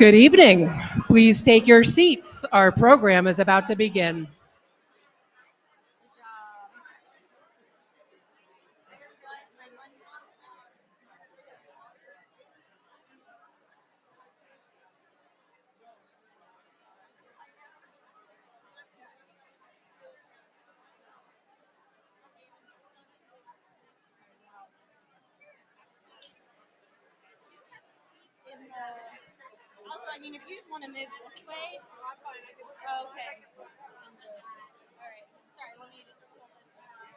Good evening. Please take your seats. Our program is about to begin. Also, I mean, if you just want to move this way, okay. All right. Sorry, let me just pull this out.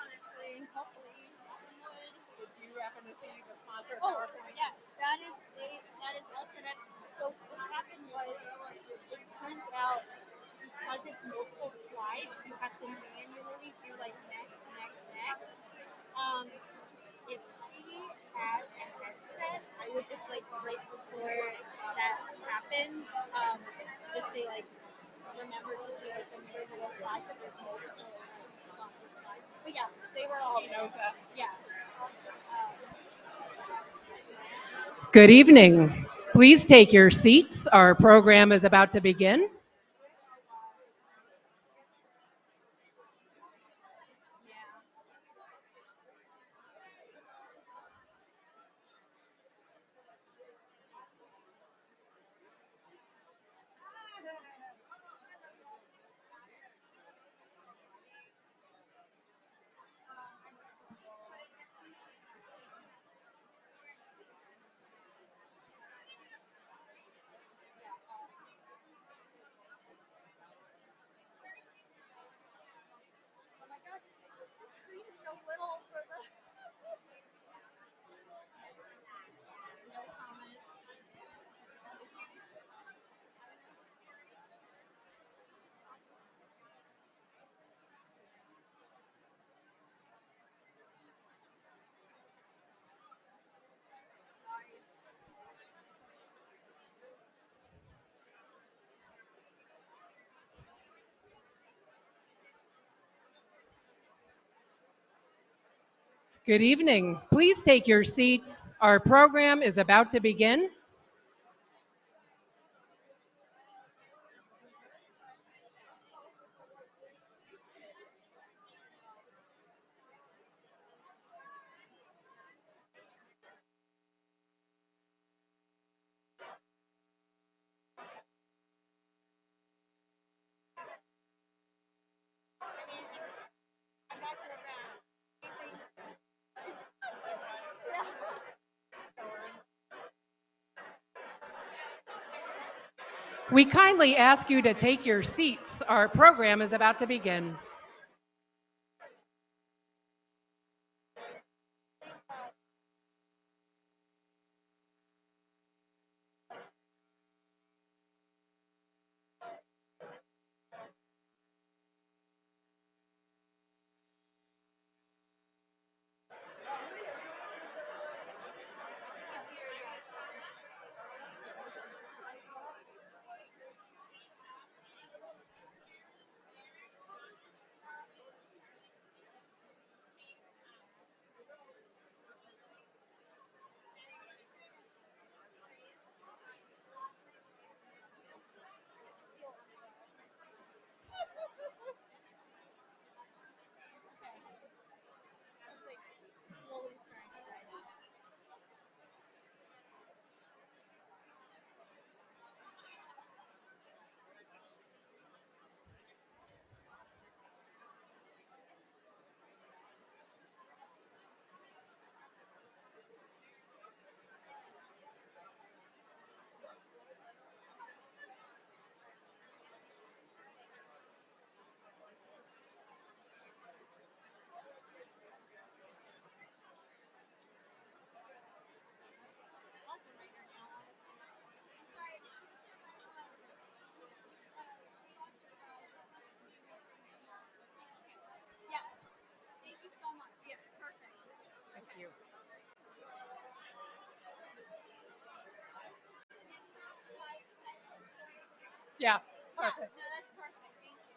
Honestly, hopefully, knock on wood. Did you happen to see the sponsor Oh, yes, that is all set up. So what happened was, it turns out because it's multiple slides, you have to manually do like next. Um, if she has a headset, I would just like right before that happens, just say like remember to do like some little slides if there's multiple slides. But yeah, they were all. She knows that. Yeah. Good evening. Please take your seats. Our program is about to begin. Oh my gosh, the screen is so little for the. No comment. Good evening. Please take your seats. Our program is about to begin. I got your back. We kindly ask you to take your seats. Our program is about to begin. It's like slowly starting to die down. Yeah. Thank you so much. Yes, perfect. Thank you. Yeah. Yeah, Perfect. no, that's perfect. Thank you.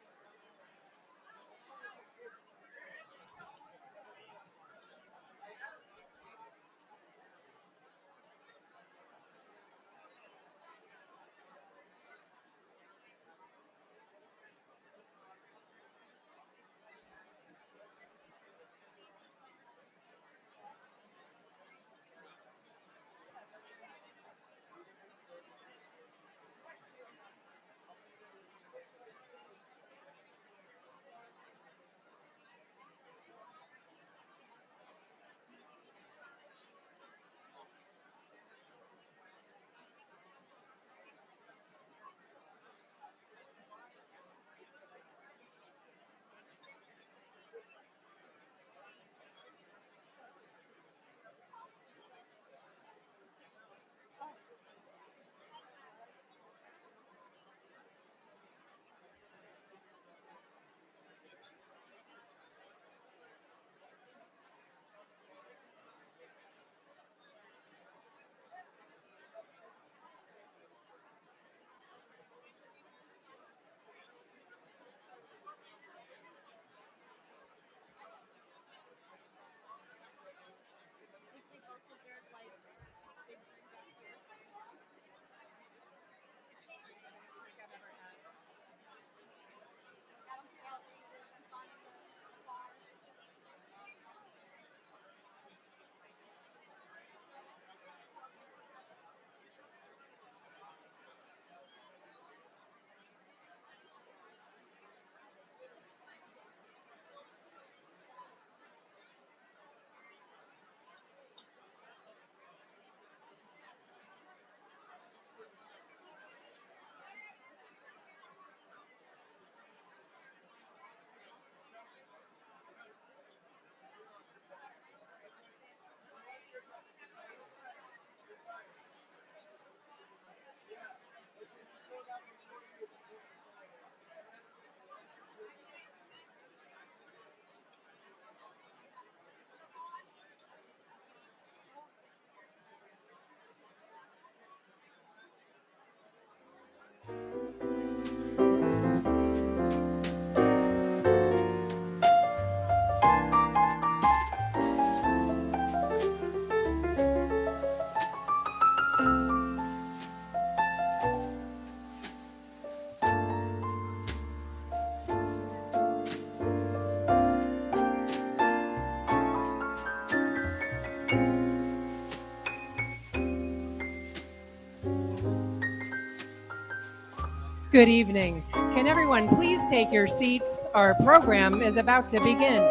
Good evening. Can everyone please take your seats? Our program is about to begin.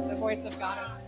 The voice of Ghana.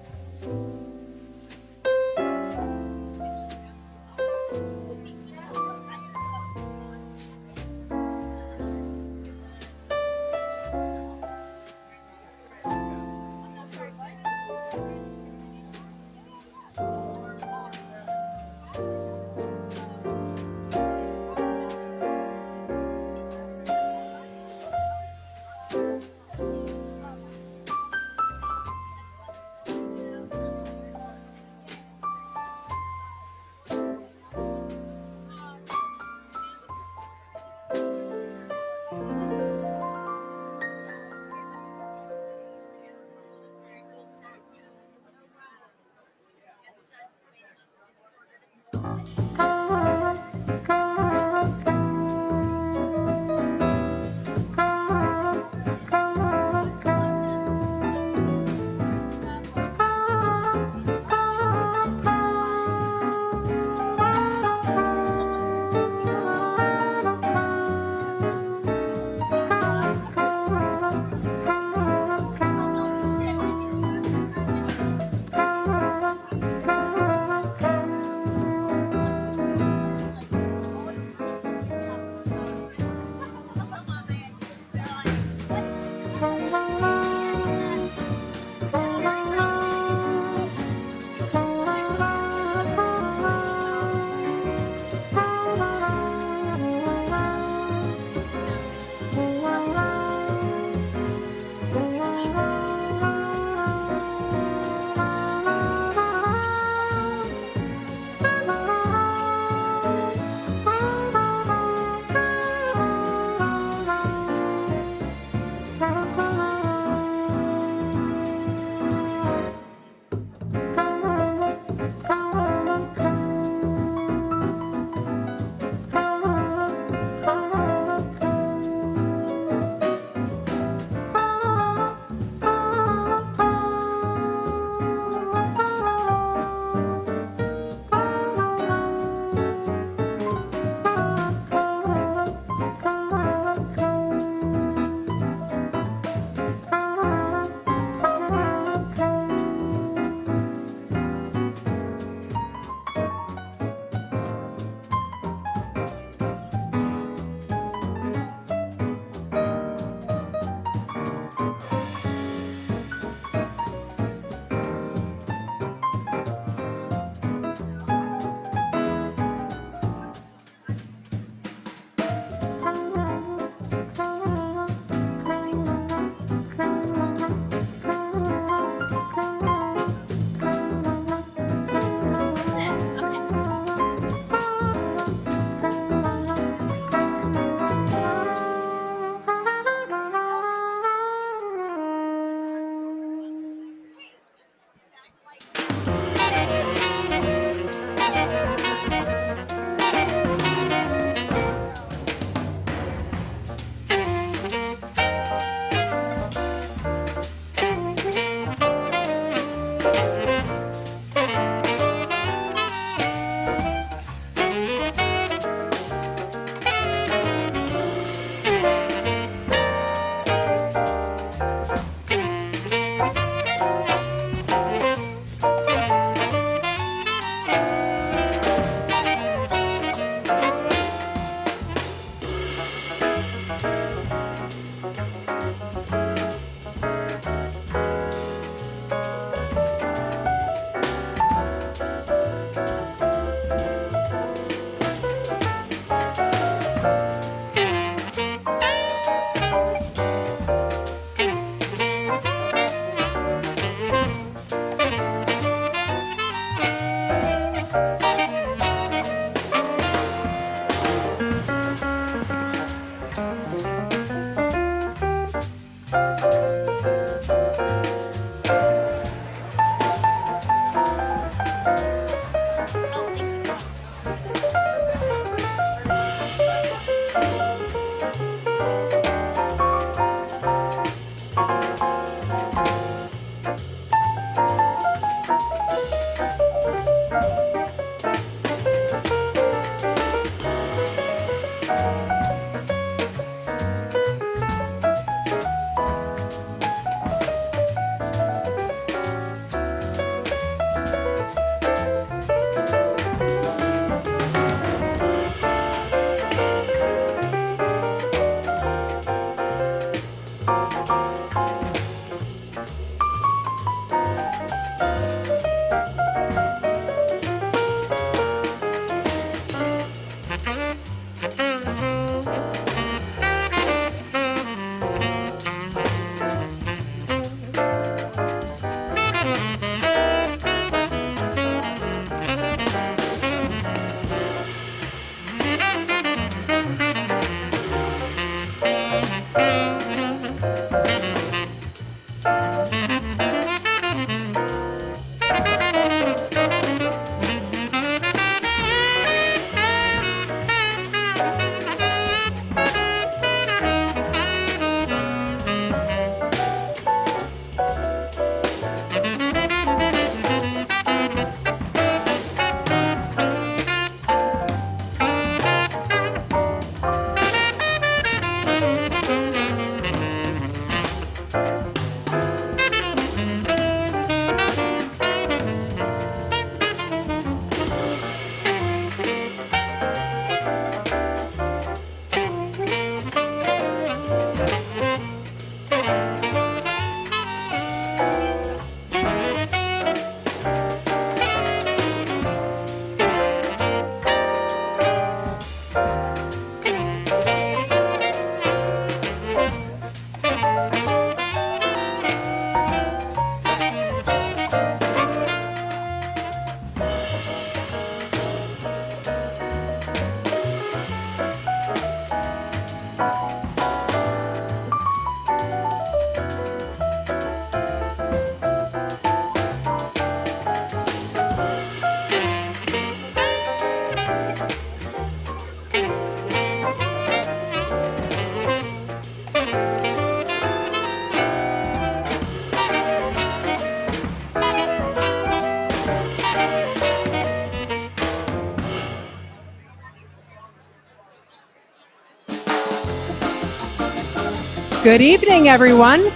Good evening, everyone,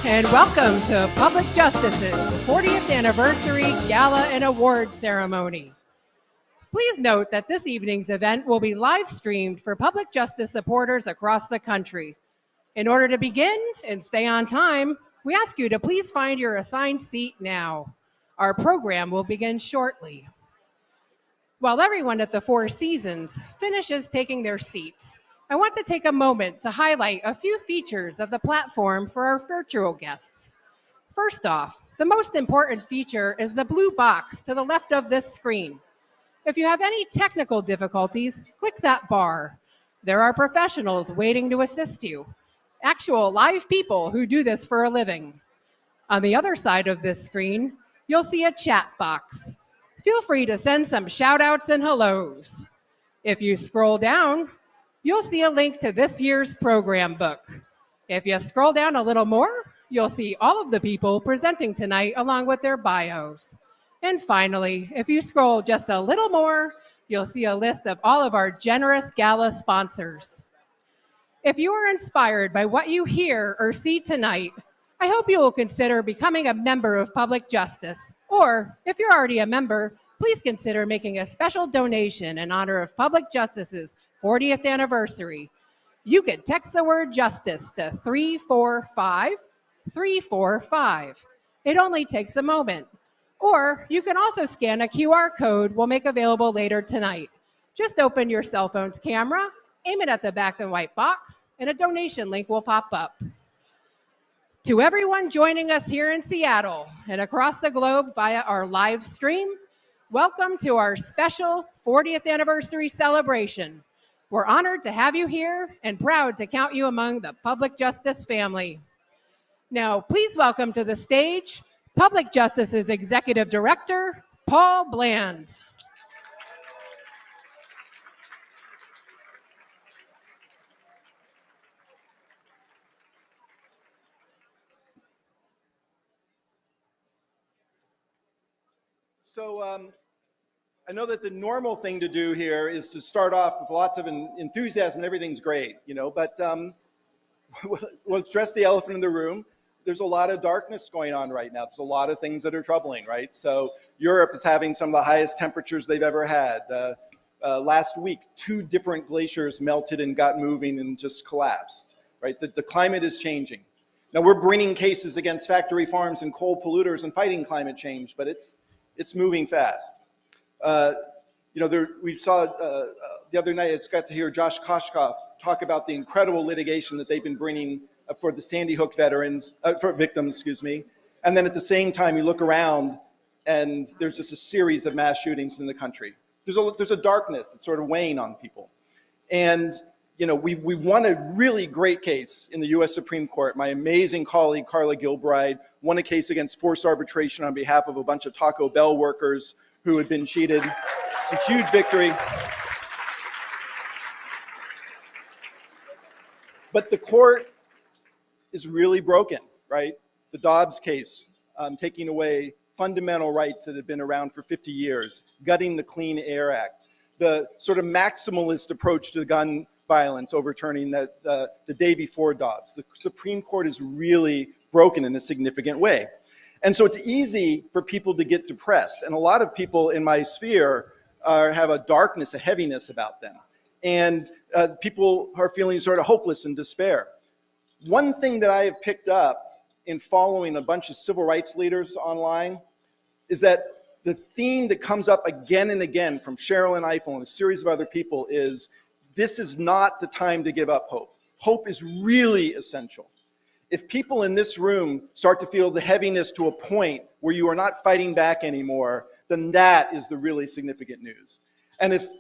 and welcome to Public Justice's 40th Anniversary Gala and Award Ceremony. Please note that this evening's event will be live streamed for public justice supporters across the country. In order to begin and stay on time, we ask you to please find your assigned seat now. Our program will begin shortly. While everyone at the Four Seasons finishes taking their seats, I want to take a moment to highlight a few features of the platform for our virtual guests. First off, the most important feature is the blue box to the left of this screen. If you have any technical difficulties, click that bar. There are professionals waiting to assist you, actual live people who do this for a living. On the other side of this screen, you'll see a chat box. Feel free to send some shout outs and hellos. If you scroll down, you'll see a link to this year's program book. If you scroll down a little more, you'll see all of the people presenting tonight along with their bios. And finally, if you scroll just a little more, you'll see a list of all of our generous gala sponsors. If you are inspired by what you hear or see tonight, I hope you will consider becoming a member of Public Justice. Or, if you're already a member, please consider making a special donation in honor of Public Justice's 40th anniversary. You can text the word justice to 345-345. It only takes a moment. Or you can also scan a QR code we'll make available later tonight. Just open your cell phone's camera, aim it at the black and white box, and a donation link will pop up. To everyone joining us here in Seattle and across the globe via our live stream, welcome to our special 40th anniversary celebration. We're honored to have you here and proud to count you among the Public Justice family. Now, please welcome to the stage Public Justice's Executive Director, Paul Bland. So I know that the normal thing to do here is to start off with lots of enthusiasm and everything's great, but we'll address the elephant in the room. There's a lot of darkness going on right now. There's a lot of things that are troubling, right? So Europe is having some of the highest temperatures they've ever had. Last week, 2 different glaciers melted and got moving and just collapsed, right? The climate is changing. Now we're bringing cases against factory farms and coal polluters and fighting climate change, but it's moving fast. We saw the other night, I got to hear Josh Koshkoff talk about the incredible litigation that they've been bringing for the Sandy Hook victims, And then at the same time, you look around and there's just a series of mass shootings in the country. There's a darkness that's sort of weighing on people. And, we won a really great case in the US Supreme Court. My amazing colleague, Carla Gilbride, won a case against forced arbitration on behalf of a bunch of Taco Bell workers who had been cheated. It's a huge victory. But the court is really broken, right? The Dobbs case, taking away fundamental rights that had been around for 50 years, gutting the Clean Air Act, the sort of maximalist approach to gun violence, overturning that the day before Dobbs. The Supreme Court is really broken in a significant way. And so it's easy for people to get depressed. And a lot of people in my sphere have a darkness, a heaviness about them. And people are feeling sort of hopeless and despair. One thing that I have picked up in following a bunch of civil rights leaders online is that the theme that comes up again and again from Cheryl and Eiffel and a series of other people is, this is not the time to give up hope. Hope is really essential. If people in this room start to feel the heaviness to a point where you are not fighting back anymore, then that is the really significant news. And if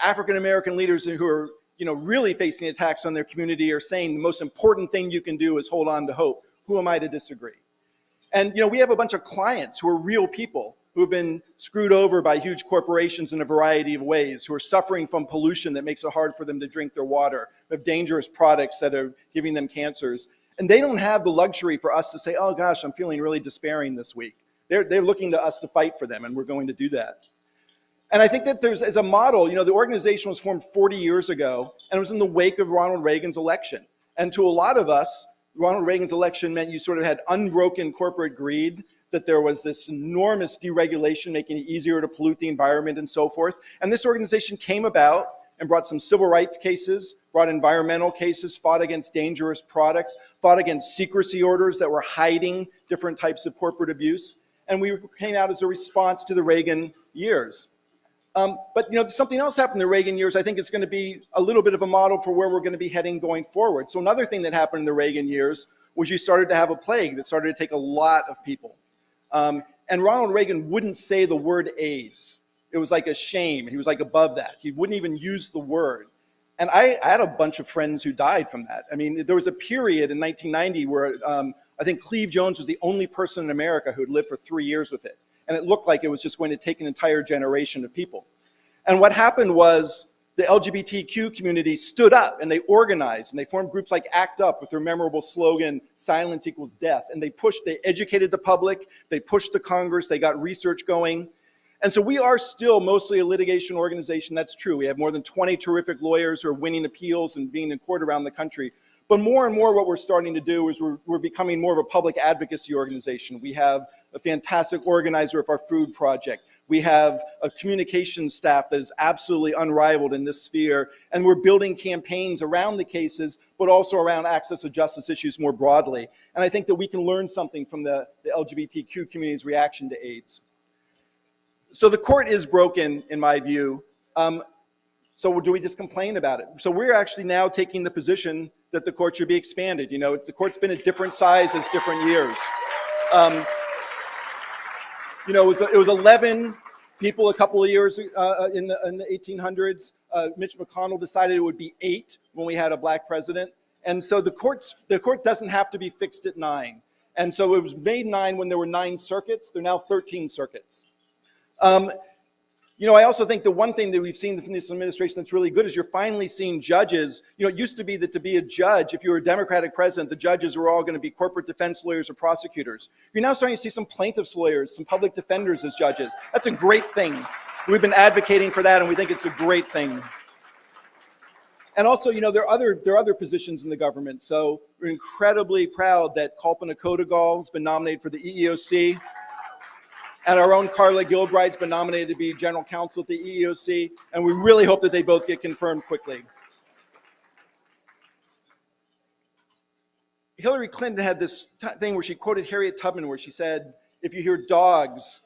African American leaders who are really facing attacks on their community are saying the most important thing you can do is hold on to hope, who am I to disagree? And we have a bunch of clients who are real people who have been screwed over by huge corporations in a variety of ways, who are suffering from pollution that makes it hard for them to drink their water, who have dangerous products that are giving them cancers. And they don't have the luxury for us to say, oh gosh, I'm feeling really despairing this week. They're looking to us to fight for them, and we're going to do that. And I think that as a model, the organization was formed 40 years ago, and it was in the wake of Ronald Reagan's election. And to a lot of us, Ronald Reagan's election meant you sort of had unbroken corporate greed, that there was this enormous deregulation making it easier to pollute the environment and so forth. And this organization came about and brought some civil rights cases, brought environmental cases, fought against dangerous products, fought against secrecy orders that were hiding different types of corporate abuse. And we came out as a response to the Reagan years. But something else happened in the Reagan years. I think it's going to be a little bit of a model for where we're going to be heading going forward. So another thing that happened in the Reagan years was you started to have a plague that started to take a lot of people. And Ronald Reagan wouldn't say the word AIDS. It was like a shame. He was like above that. He wouldn't even use the word. And I had a bunch of friends who died from that. I mean, there was a period in 1990 where I think Cleve Jones was the only person in America who had lived for 3 years with it. And it looked like it was just going to take an entire generation of people. And what happened was the LGBTQ community stood up and they organized and they formed groups like ACT UP with their memorable slogan, silence equals death. And they educated the public, they pushed the Congress, they got research going. And so we are still mostly a litigation organization, that's true. We have more than 20 terrific lawyers who are winning appeals and being in court around the country. But more and more what we're starting to do is we're becoming more of a public advocacy organization. We have a fantastic organizer of our food project. We have a communications staff that is absolutely unrivaled in this sphere. And we're building campaigns around the cases, but also around access to justice issues more broadly. And I think that we can learn something from the LGBTQ community's reaction to AIDS. So the court is broken, in my view. So do we just complain about it? So we're actually now taking the position that the court should be expanded. The court's been at different sizes, different years. It was 11 people a couple of years in the 1800s. Mitch McConnell decided it would be 8 when we had a black president. And so the court doesn't have to be fixed at 9. And so it was made 9 when there were 9 circuits. There are now 13 circuits. I also think the one thing that we've seen from this administration that's really good is you're finally seeing judges. It used to be that to be a judge, if you were a Democratic president, the judges were all going to be corporate defense lawyers or prosecutors. You're now starting to see some plaintiffs' lawyers, some public defenders as judges. That's a great thing. We've been advocating for that, and we think it's a great thing. And also, there are other positions in the government. So we're incredibly proud that Kalpana Kodagal has been nominated for the EEOC. And our own Carla Gilbride's been nominated to be general counsel at the EEOC, and we really hope that they both get confirmed quickly. Hillary Clinton had this thing where she quoted Harriet Tubman, where she said, if you hear dogs,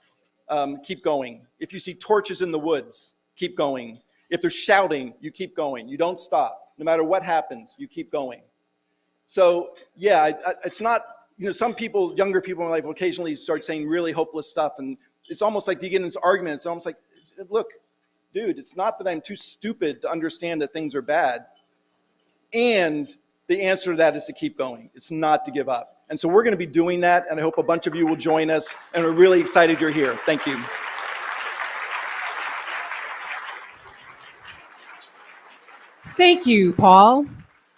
keep going. If you see torches in the woods, keep going. If they're shouting, you keep going. You don't stop. No matter what happens, you keep going. So, yeah, it's not... some people, younger people in my life, will occasionally start saying really hopeless stuff, and it's almost like you get in this argument. It's almost like, look, dude, it's not that I'm too stupid to understand that things are bad, and the answer to that is to keep going. It's not to give up. And so we're going to be doing that, and I hope a bunch of you will join us, and we're really excited you're here. Thank you. Thank you, Paul.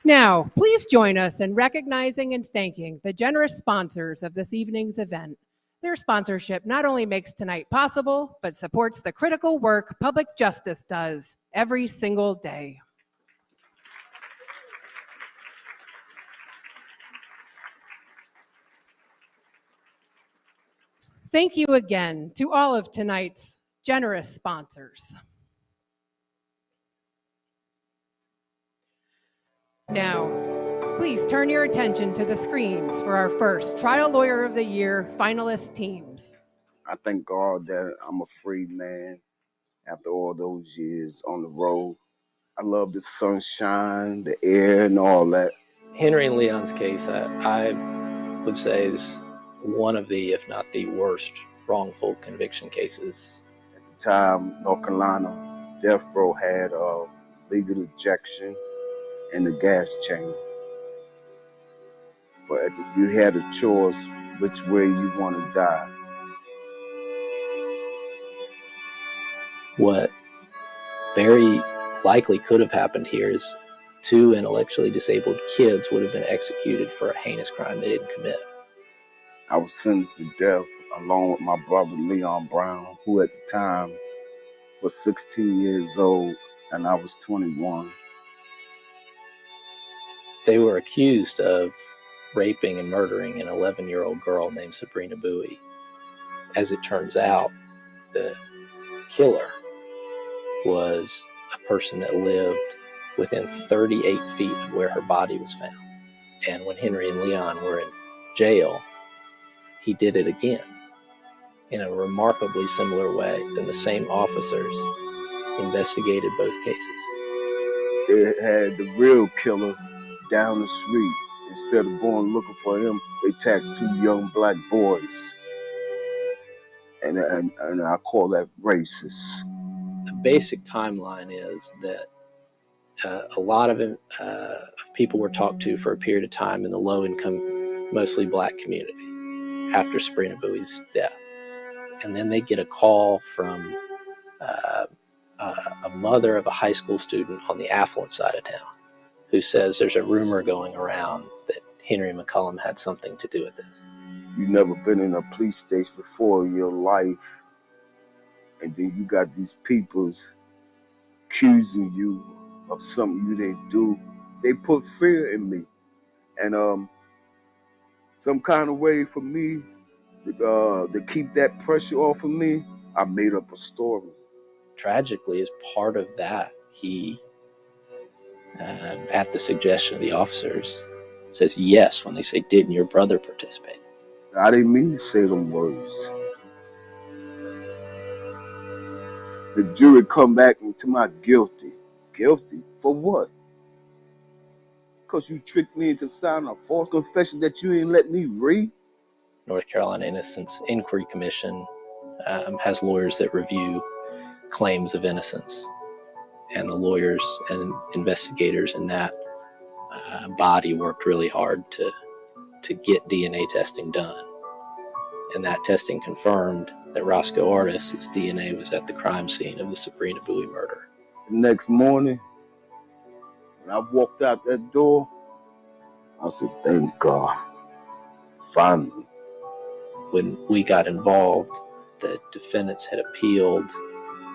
Now, please join us in recognizing and thanking the generous sponsors of this evening's event. Their sponsorship not only makes tonight possible, but supports the critical work public justice does every single day. Thank you again to all of tonight's generous sponsors. Now, please turn your attention to the screens for our first Trial Lawyer of the Year finalist teams. I thank God that I'm a free man after all those years on the road. I love the sunshine, the air, and all that. Henry and Leon's case, I would say, is one of the, if not the worst, wrongful conviction cases. At the time, North Carolina death row had legal ejection in the gas chamber. But you had a choice which way you want to die. What very likely could have happened here is 2 intellectually disabled kids would have been executed for a heinous crime they didn't commit. I was sentenced to death along with my brother Leon Brown, who at the time was 16 years old and I was 21. They were accused of raping and murdering an 11-year-old girl named Sabrina Bowie. As it turns out, the killer was a person that lived within 38 feet of where her body was found. And when Henry and Leon were in jail, he did it again in a remarkably similar way. Then the same officers investigated both cases. They had the real killer down the street. Instead of going looking for him, they attacked 2 young black boys. And I call that racist. The basic timeline is that a lot of people were talked to for a period of time in the low-income, mostly black communities after Sabrina Bowie's death. And then they get a call from a mother of a high school student on the affluent side of town who says there's a rumor going around that Henry McCollum had something to do with this. You never been in a police station before in your life, and then you got these peoples accusing you of something you didn't do. They put fear in me, and some kind of way for me to keep that pressure off of me, I made up a story. Tragically, as part of that, he, at the suggestion of the officers, says yes when they say, "Didn't your brother participate?" I didn't mean to say them words. The jury come back into my guilty. Guilty? For what? Because you tricked me into signing a false confession that you didn't let me read? North Carolina Innocence Inquiry Commission has lawyers that review claims of innocence. And the lawyers and investigators in that body worked really hard to get DNA testing done. And that testing confirmed that Roscoe Artis' DNA was at the crime scene of the Sabrina Bowie murder. The next morning, when I walked out that door, I said, thank God, finally. When we got involved, the defendants had appealed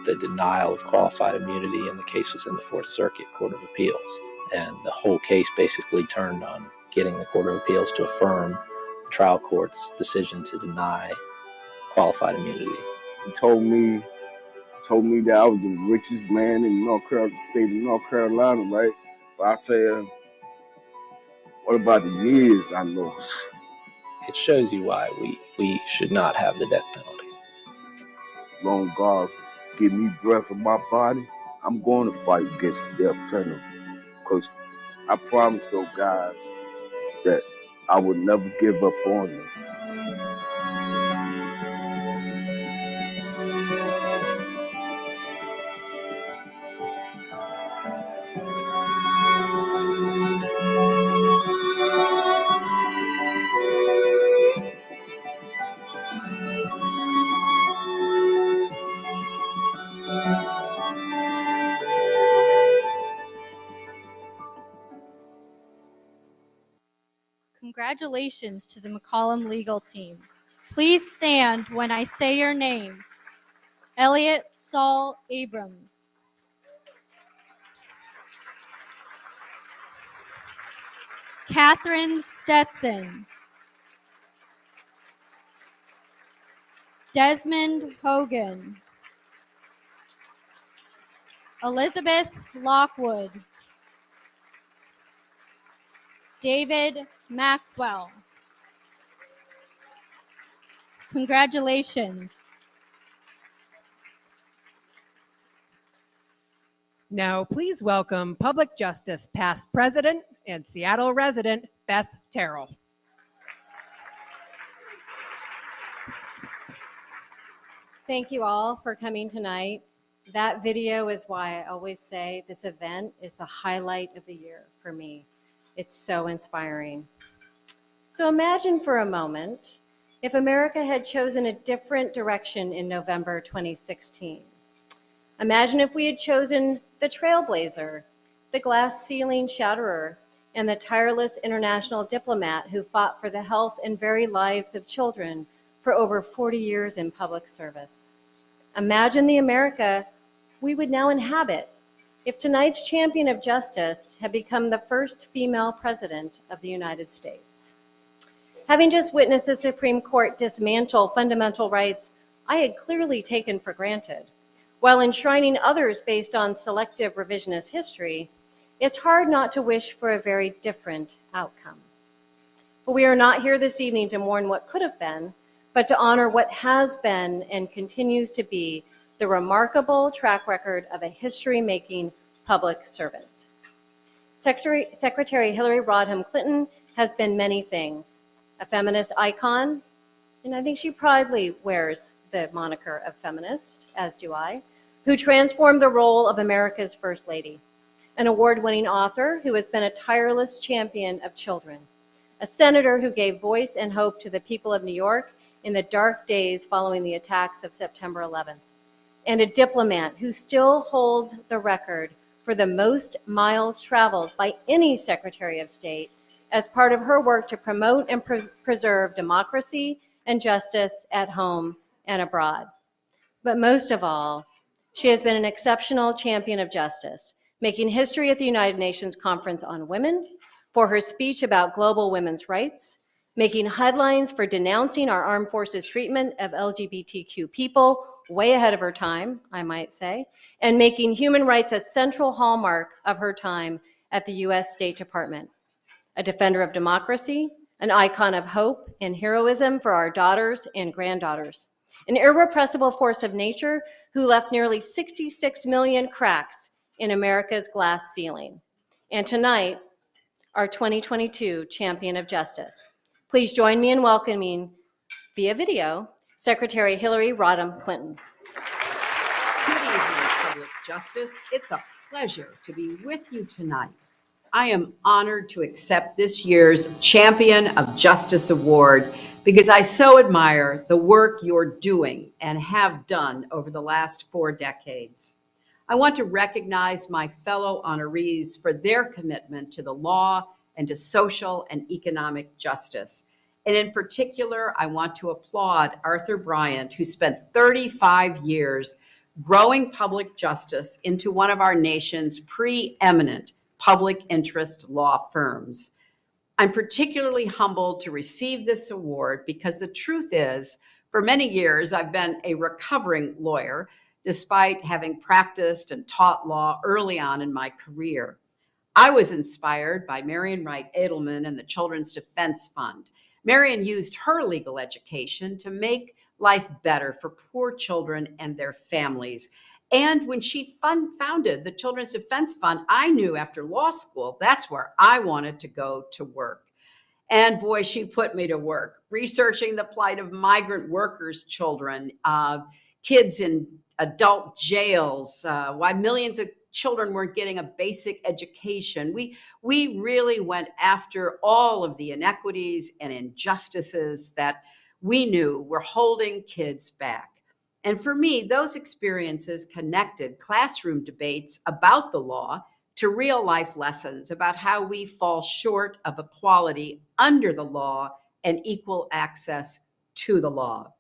the denial of qualified immunity, and the case was in the Fourth Circuit Court of Appeals. And the whole case basically turned on getting the Court of Appeals to affirm the trial court's decision to deny qualified immunity. He told me that I was the richest man in the state of North Carolina, right? But I said, what about the years I lost? It shows you why we should not have the death penalty. Long God give me breath in my body, I'm going to fight against the death penalty. Because I promised those guys that I would never give up on them. Congratulations to the McCollum legal team. Please stand when I say your name. Elliot Saul Abrams. Catherine Stetson. Desmond Hogan. Elizabeth Lockwood. David Maxwell. Congratulations. Now, please welcome Public Justice Past President and Seattle resident Beth Terrell. Thank you all for coming tonight. That video is why I always say this event is the highlight of the year for me. It's so inspiring. So imagine for a moment if America had chosen a different direction in November 2016. Imagine if we had chosen the trailblazer, the glass ceiling shatterer, and the tireless international diplomat who fought for the health and very lives of children for over 40 years in public service. Imagine the America we would now inhabit if tonight's champion of justice had become the first female president of the United States. Having just witnessed the Supreme Court dismantle fundamental rights I had clearly taken for granted, while enshrining others based on selective revisionist history, it's hard not to wish for a very different outcome. But we are not here this evening to mourn what could have been, but to honor what has been and continues to be the remarkable track record of a history-making public servant. Secretary Hillary Rodham Clinton has been many things: a feminist icon, and I think she proudly wears the moniker of feminist, as do I, who transformed the role of America's First Lady, an award-winning author who has been a tireless champion of children, a senator who gave voice and hope to the people of New York in the dark days following the attacks of September 11th, and a diplomat who still holds the record for the most miles traveled by any Secretary of State as part of her work to promote and preserve democracy and justice at home and abroad. But most of all, she has been an exceptional champion of justice, making history at the United Nations Conference on Women for her speech about global women's rights, making headlines for denouncing our armed forces treatment of LGBTQ people, way ahead of her time, I might say, and making human rights a central hallmark of her time at the US State Department. A defender of democracy, an icon of hope and heroism for our daughters and granddaughters, an irrepressible force of nature who left nearly 66 million cracks in America's glass ceiling. And tonight, our 2022 Champion of Justice. Please join me in welcoming, via video, Secretary Hillary Rodham Clinton. Good evening, Public Justice. It's a pleasure to be with you tonight. I am honored to accept this year's Champion of Justice Award because I so admire the work you're doing and have done over the last 4 decades. I want to recognize my fellow honorees for their commitment to the law and to social and economic justice. And in particular, I want to applaud Arthur Bryant, who spent 35 years growing public justice into one of our nation's preeminent public interest law firms. I'm particularly humbled to receive this award because the truth is, for many years, I've been a recovering lawyer, despite having practiced and taught law early on in my career. I was inspired by Marian Wright Edelman and the Children's Defense Fund. Marian used her legal education to make life better for poor children and their families. And when she founded the Children's Defense Fund, I knew after law school, that's where I wanted to go to work. And boy, she put me to work, researching the plight of migrant workers' children, kids in adult jails, why millions of children weren't getting a basic education. We really went after all of the inequities and injustices that we knew were holding kids back. And for me, those experiences connected classroom debates about the law to real life lessons about how we fall short of equality under the law and equal access to the law.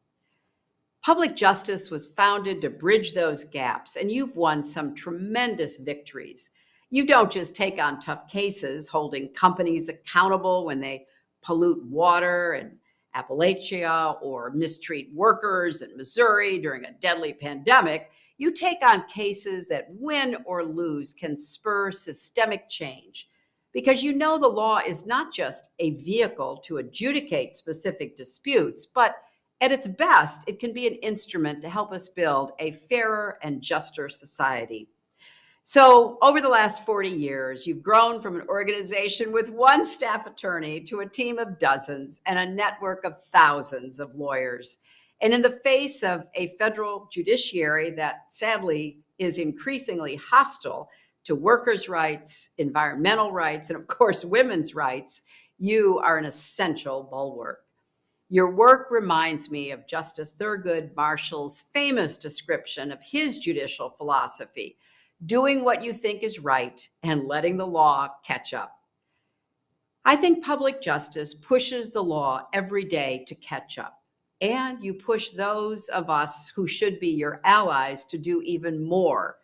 Public justice was founded to bridge those gaps, and you've won some tremendous victories. You don't just take on tough cases, holding companies accountable when they pollute water in Appalachia or mistreat workers in Missouri during a deadly pandemic. You take on cases that win or lose can spur systemic change because you know the law is not just a vehicle to adjudicate specific disputes, but at its best, it can be an instrument to help us build a fairer and juster society. So over the last 40 years, you've grown from an organization with one staff attorney to a team of dozens and a network of thousands of lawyers. And in the face of a federal judiciary that sadly is increasingly hostile to workers' rights, environmental rights, and of course, women's rights, you are an essential bulwark. Your work reminds me of Justice Thurgood Marshall's famous description of his judicial philosophy: doing what you think is right and letting the law catch up. I think public justice pushes the law every day to catch up, and you push those of us who should be your allies to do even more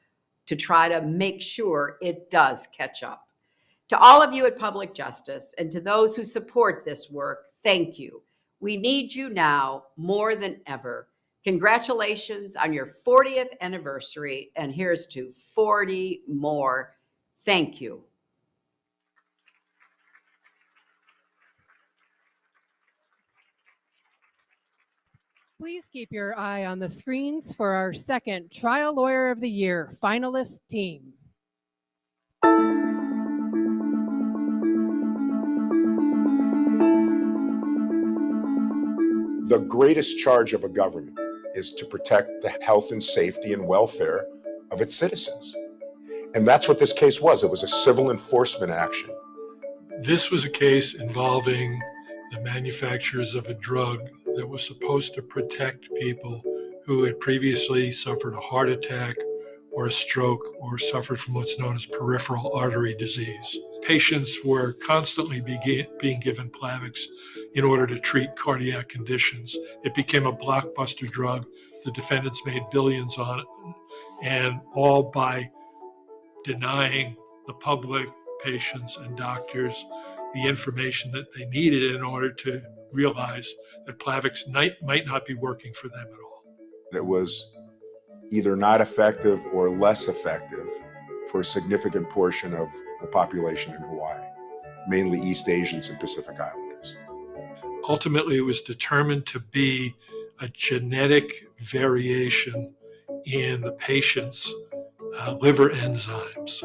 to try to make sure it does catch up. To all of you at Public Justice and to those who support this work, thank you. We need you now more than ever. Congratulations on your 40th anniversary, and here's to 40 more. Thank you. Please keep your eye on the screens for our second Trial Lawyer of the Year finalist team. The greatest charge of a government is to protect the health and safety and welfare of its citizens. And that's what this case was. It was a civil enforcement action. This was a case involving the manufacturers of a drug that was supposed to protect people who had previously suffered a heart attack or a stroke or suffered from what's known as peripheral artery disease. Patients were constantly being given Plavix in order to treat cardiac conditions. It became a blockbuster drug. The defendants made billions on it, and all by denying the public, patients, and doctors the information that they needed in order to realize that Plavix might not be working for them at all. It was either not effective or less effective for a significant portion of the population in Hawaii, mainly East Asians and Pacific Islanders. Ultimately, it was determined to be a genetic variation in the patient's liver enzymes.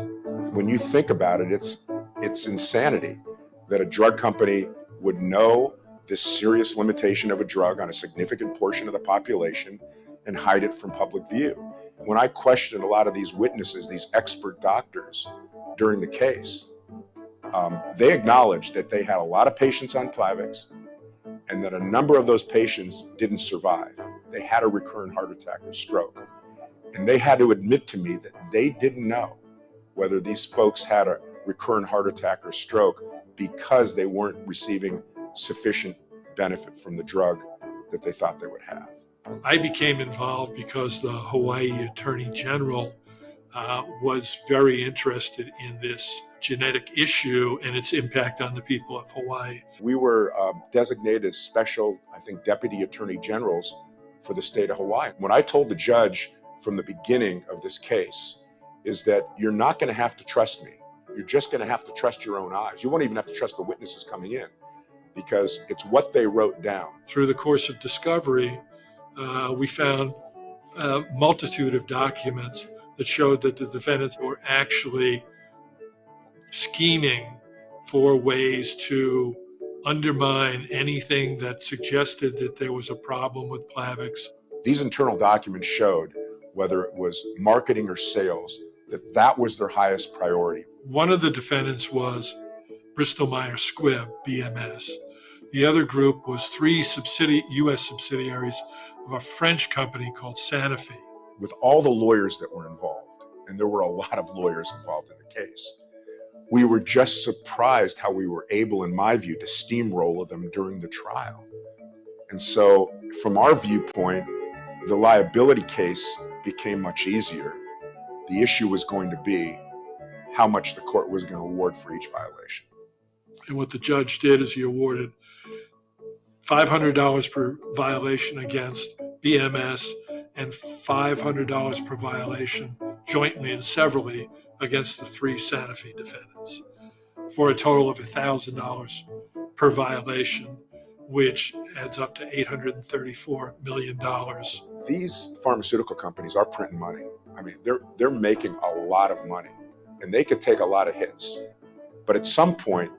When you think about it, it's insanity that a drug company would know this serious limitation of a drug on a significant portion of the population and hide it from public view. When I questioned a lot of these witnesses, these expert doctors during the case, they acknowledged that they had a lot of patients on Plavix and that a number of those patients didn't survive. They had a recurrent heart attack or stroke. And they had to admit to me that they didn't know whether these folks had a recurrent heart attack or stroke because they weren't receiving sufficient benefit from the drug that they thought they would have. I became involved because the Hawaii Attorney General was very interested in this genetic issue and its impact on the people of Hawaii. We were designated as special, I think, deputy attorney generals for the state of Hawaii. When I told the judge from the beginning of this case is that you're not going to have to trust me. You're just going to have to trust your own eyes. You won't even have to trust the witnesses coming in because it's what they wrote down. Through the course of discovery, we found a multitude of documents that showed that the defendants were actually scheming for ways to undermine anything that suggested that there was a problem with Plavix. These internal documents showed, whether it was marketing or sales, that was their highest priority. One of the defendants was Bristol Myers Squibb, BMS. The other group was three U.S. subsidiaries of a French company called Sanofi. With all the lawyers that were involved, and there were a lot of lawyers involved in the case, we were just surprised how we were able, in my view, to steamroll them during the trial. And so, from our viewpoint, the liability case became much easier. The issue was going to be how much the court was going to award for each violation. And what the judge did is he awarded $500 per violation against BMS and $500 per violation jointly and severally against the three Sanofi defendants, for a total of $1,000 per violation, which adds up to $834 million. These pharmaceutical companies are printing money. I mean, they're making a lot of money, and they could take a lot of hits, but at some point,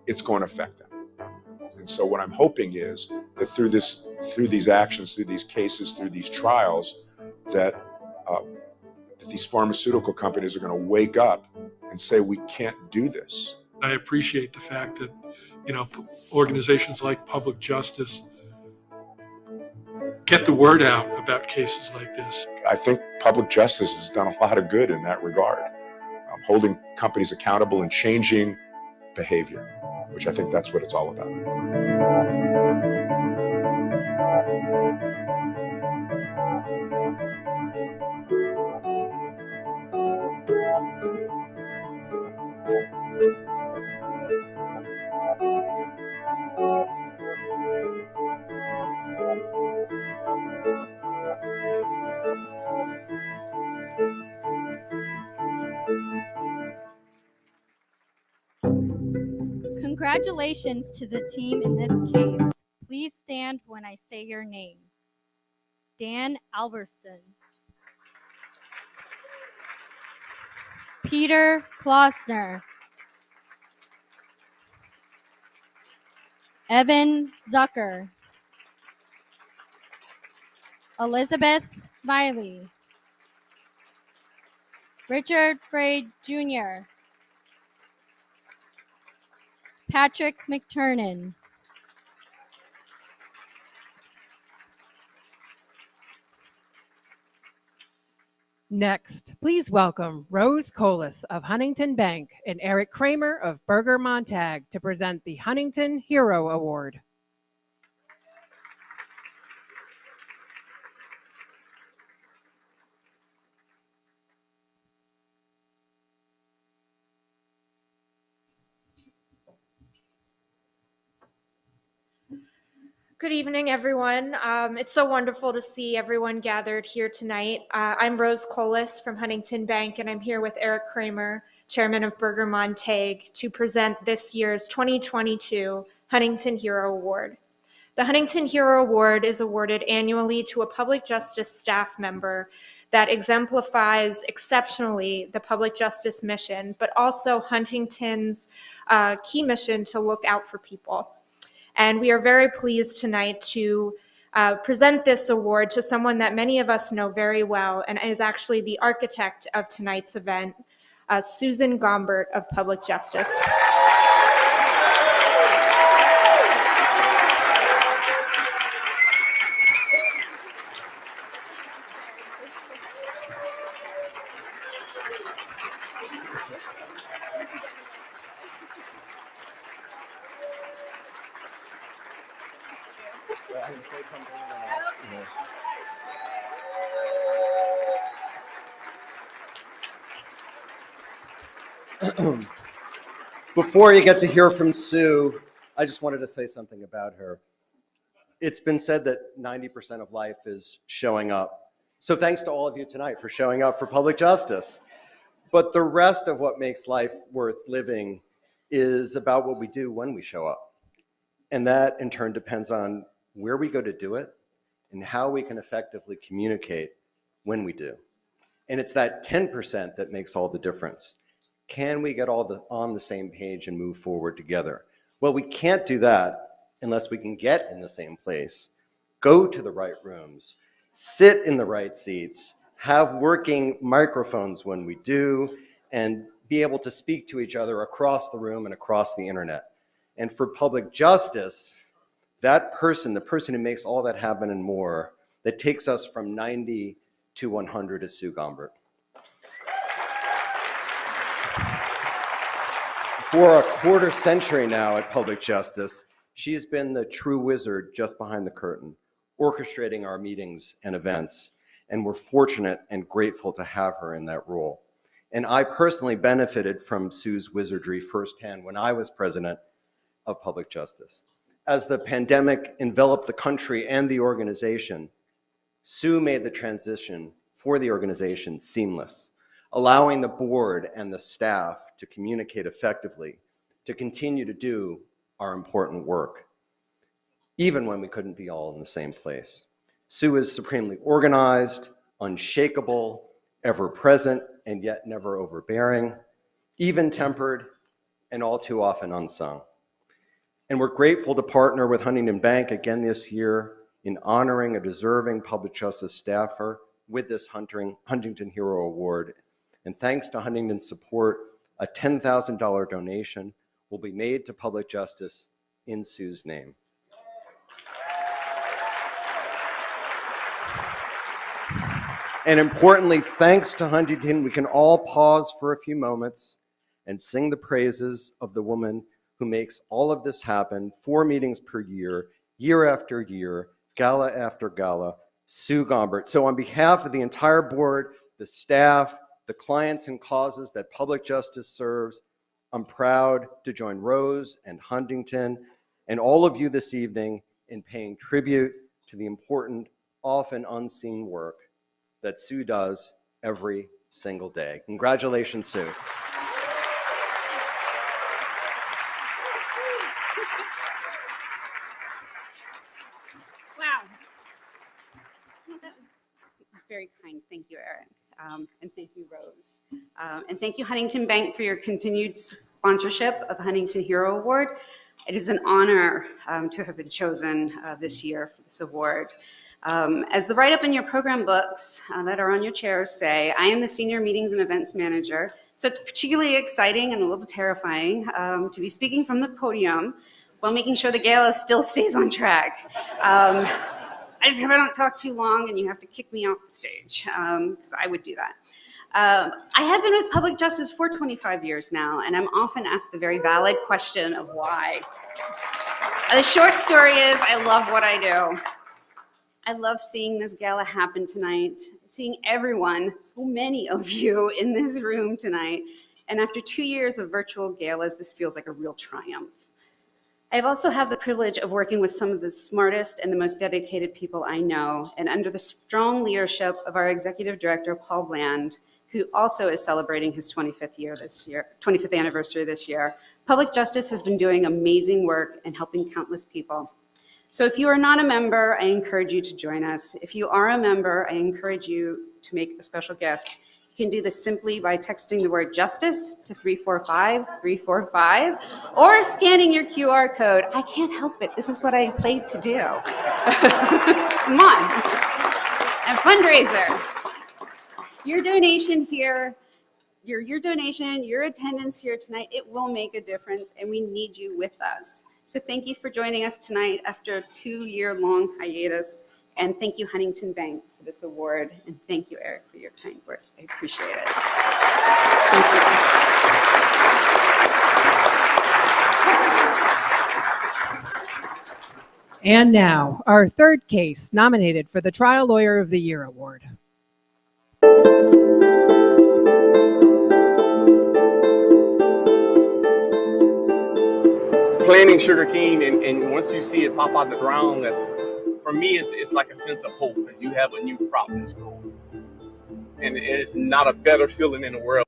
it's going to affect them. And so what I'm hoping is that through these actions, through these cases, through these trials, that these pharmaceutical companies are going to wake up and say, we can't do this. I appreciate the fact that, organizations like Public Justice get the word out about cases like this. I think Public Justice has done a lot of good in that regard, holding companies accountable and changing behavior, which I think that's what it's all about. Congratulations to the team in this case. Please stand when I say your name. Dan Alverston. Peter Klossner. Evan Zucker. Elizabeth Smiley. Richard Frey Jr. Patrick McTurnan. Next, please welcome Rose Colas of Huntington Bank and Eric Kramer of Berger Montag to present the Huntington Hero Award. Good evening, everyone. It's so wonderful to see everyone gathered here tonight. I'm Rose Colas from Huntington Bank, and I'm here with Eric Kramer, Chairman of Berger Montag, to present this year's 2022 Huntington Hero Award. The Huntington Hero Award is awarded annually to a public justice staff member that exemplifies exceptionally the public justice mission, but also Huntington's key mission to look out for people. And we are very pleased tonight to present this award to someone that many of us know very well and is actually the architect of tonight's event, Susan Gombert of Public Justice. Before you get to hear from Sue, I just wanted to say something about her. It's been said that 90% of life is showing up. So thanks to all of you tonight for showing up for public justice. But the rest of what makes life worth living is about what we do when we show up. And that in turn depends on where we go to do it and how we can effectively communicate when we do. And it's that 10% that makes all the difference. Can we get all on the same page and move forward together? Well, we can't do that unless we can get in the same place, go to the right rooms, sit in the right seats, have working microphones when we do, and be able to speak to each other across the room and across the internet. And for public justice, that person, the person who makes all that happen and more, that takes us from 90 to 100 is Sue Gombert. For a quarter century now at Public Justice, she's been the true wizard just behind the curtain, orchestrating our meetings and events, and we're fortunate and grateful to have her in that role. And I personally benefited from Sue's wizardry firsthand when I was president of Public Justice. As the pandemic enveloped the country and the organization, Sue made the transition for the organization seamless, allowing the board and the staff to communicate effectively, to continue to do our important work, even when we couldn't be all in the same place. Sue is supremely organized, unshakable, ever-present, and yet never overbearing, even-tempered, and all too often unsung. And we're grateful to partner with Huntington Bank again this year in honoring a deserving public justice staffer with this Huntington Hero Award. And thanks to Huntington's support, a $10,000 donation will be made to public justice in Sue's name. And importantly, thanks to Huntington, we can all pause for a few moments and sing the praises of the woman who makes all of this happen, 4 meetings per year, year after year, gala after gala, Sue Gombert. So on behalf of the entire board, the staff, the clients and causes that public justice serves, I'm proud to join Rose and Huntington and all of you this evening in paying tribute to the important, often unseen work that Sue does every single day. Congratulations, Sue. Very kind. Thank you, Eric. And thank you, Rose. And thank you, Huntington Bank, for your continued sponsorship of the Huntington Hero Award. It is an honor to have been chosen this year for this award. As the write-up in your program books that are on your chairs say, I am the Senior Meetings and Events Manager. So it's particularly exciting and a little terrifying to be speaking from the podium while making sure the gala still stays on track. I just hope I don't talk too long and you have to kick me off the stage, because I would do that. I have been with public justice for 25 years now, and I'm often asked the very valid question of why. The short story is I love what I do. I love seeing this gala happen tonight, seeing everyone, so many of you in this room tonight. And after 2 years of virtual galas, this feels like a real triumph. I've also had the privilege of working with some of the smartest and the most dedicated people I know, and under the strong leadership of our executive director, Paul Bland, who also is celebrating his 25th anniversary this year, public justice has been doing amazing work and helping countless people. So if you are not a member, I encourage you to join us. If you are a member, I encourage you to make a special gift. You can do this simply by texting the word justice to 345-345 or scanning your QR code. I can't help it. This is what I played to do. Come on. I'm a fundraiser. Your donation here, your donation, your attendance here tonight, it will make a difference, and we need you with us. So thank you for joining us tonight after a 2-year-long hiatus. And thank you, Huntington Bank, for this award. And thank you, Eric, for your kind words. I appreciate it. Thank you. And now, our third case nominated for the Trial Lawyer of the Year Award. Planting sugarcane, and once you see it pop out the ground, that's, for me, it's like a sense of hope because you have a new crop that's growing. And it's not a better feeling in the world.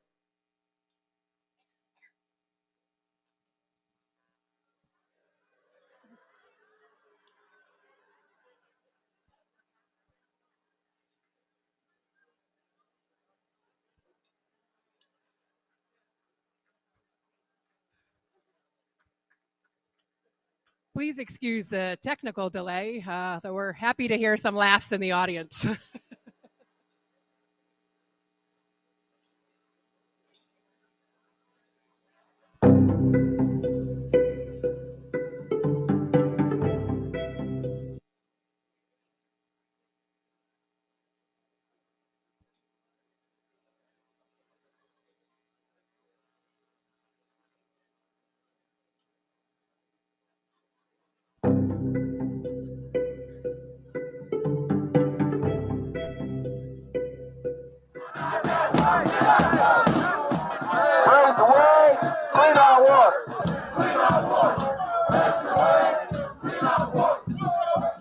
Please excuse the technical delay, though we're happy to hear some laughs in the audience.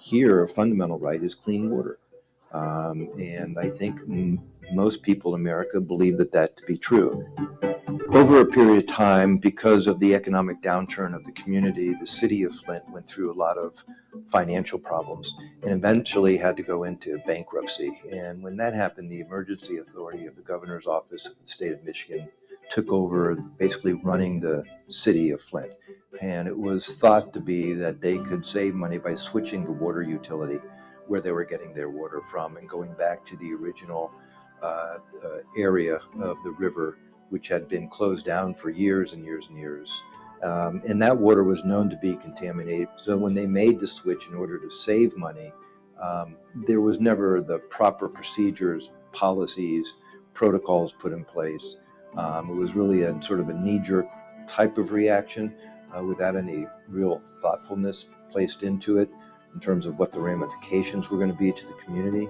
Here, a fundamental right is clean water. And I think most people in America believe that to be true. Over a period of time, because of the economic downturn of the community, the city of Flint went through a lot of financial problems and eventually had to go into bankruptcy. And when that happened, the emergency authority of the governor's office of the state of Michigan took over basically running the city of Flint. And it was thought to be that they could save money by switching the water utility where they were getting their water from and going back to the original area of the river, which had been closed down for years and years and years. And that water was known to be contaminated. So when they made the switch in order to save money, there was never the proper procedures, policies, protocols put in place. It was really a sort of a knee-jerk type of reaction without any real thoughtfulness placed into it in terms of what the ramifications were going to be to the community.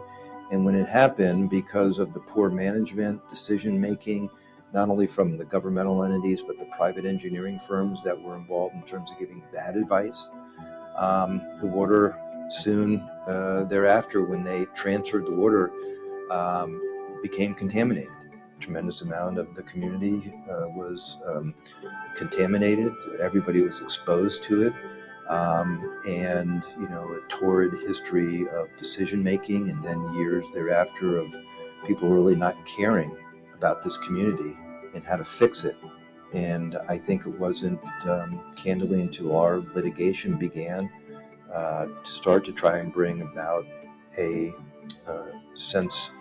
And when it happened, because of the poor management, decision-making, not only from the governmental entities, but the private engineering firms that were involved in terms of giving bad advice, the water soon thereafter, when they transferred the water, became contaminated. A tremendous amount of the community was contaminated. Everybody was exposed to it. and a torrid history of decision making, and then years thereafter of people really not caring about this community and how to fix it. And I think it wasn't candidly until our litigation began to start to try and bring about a sense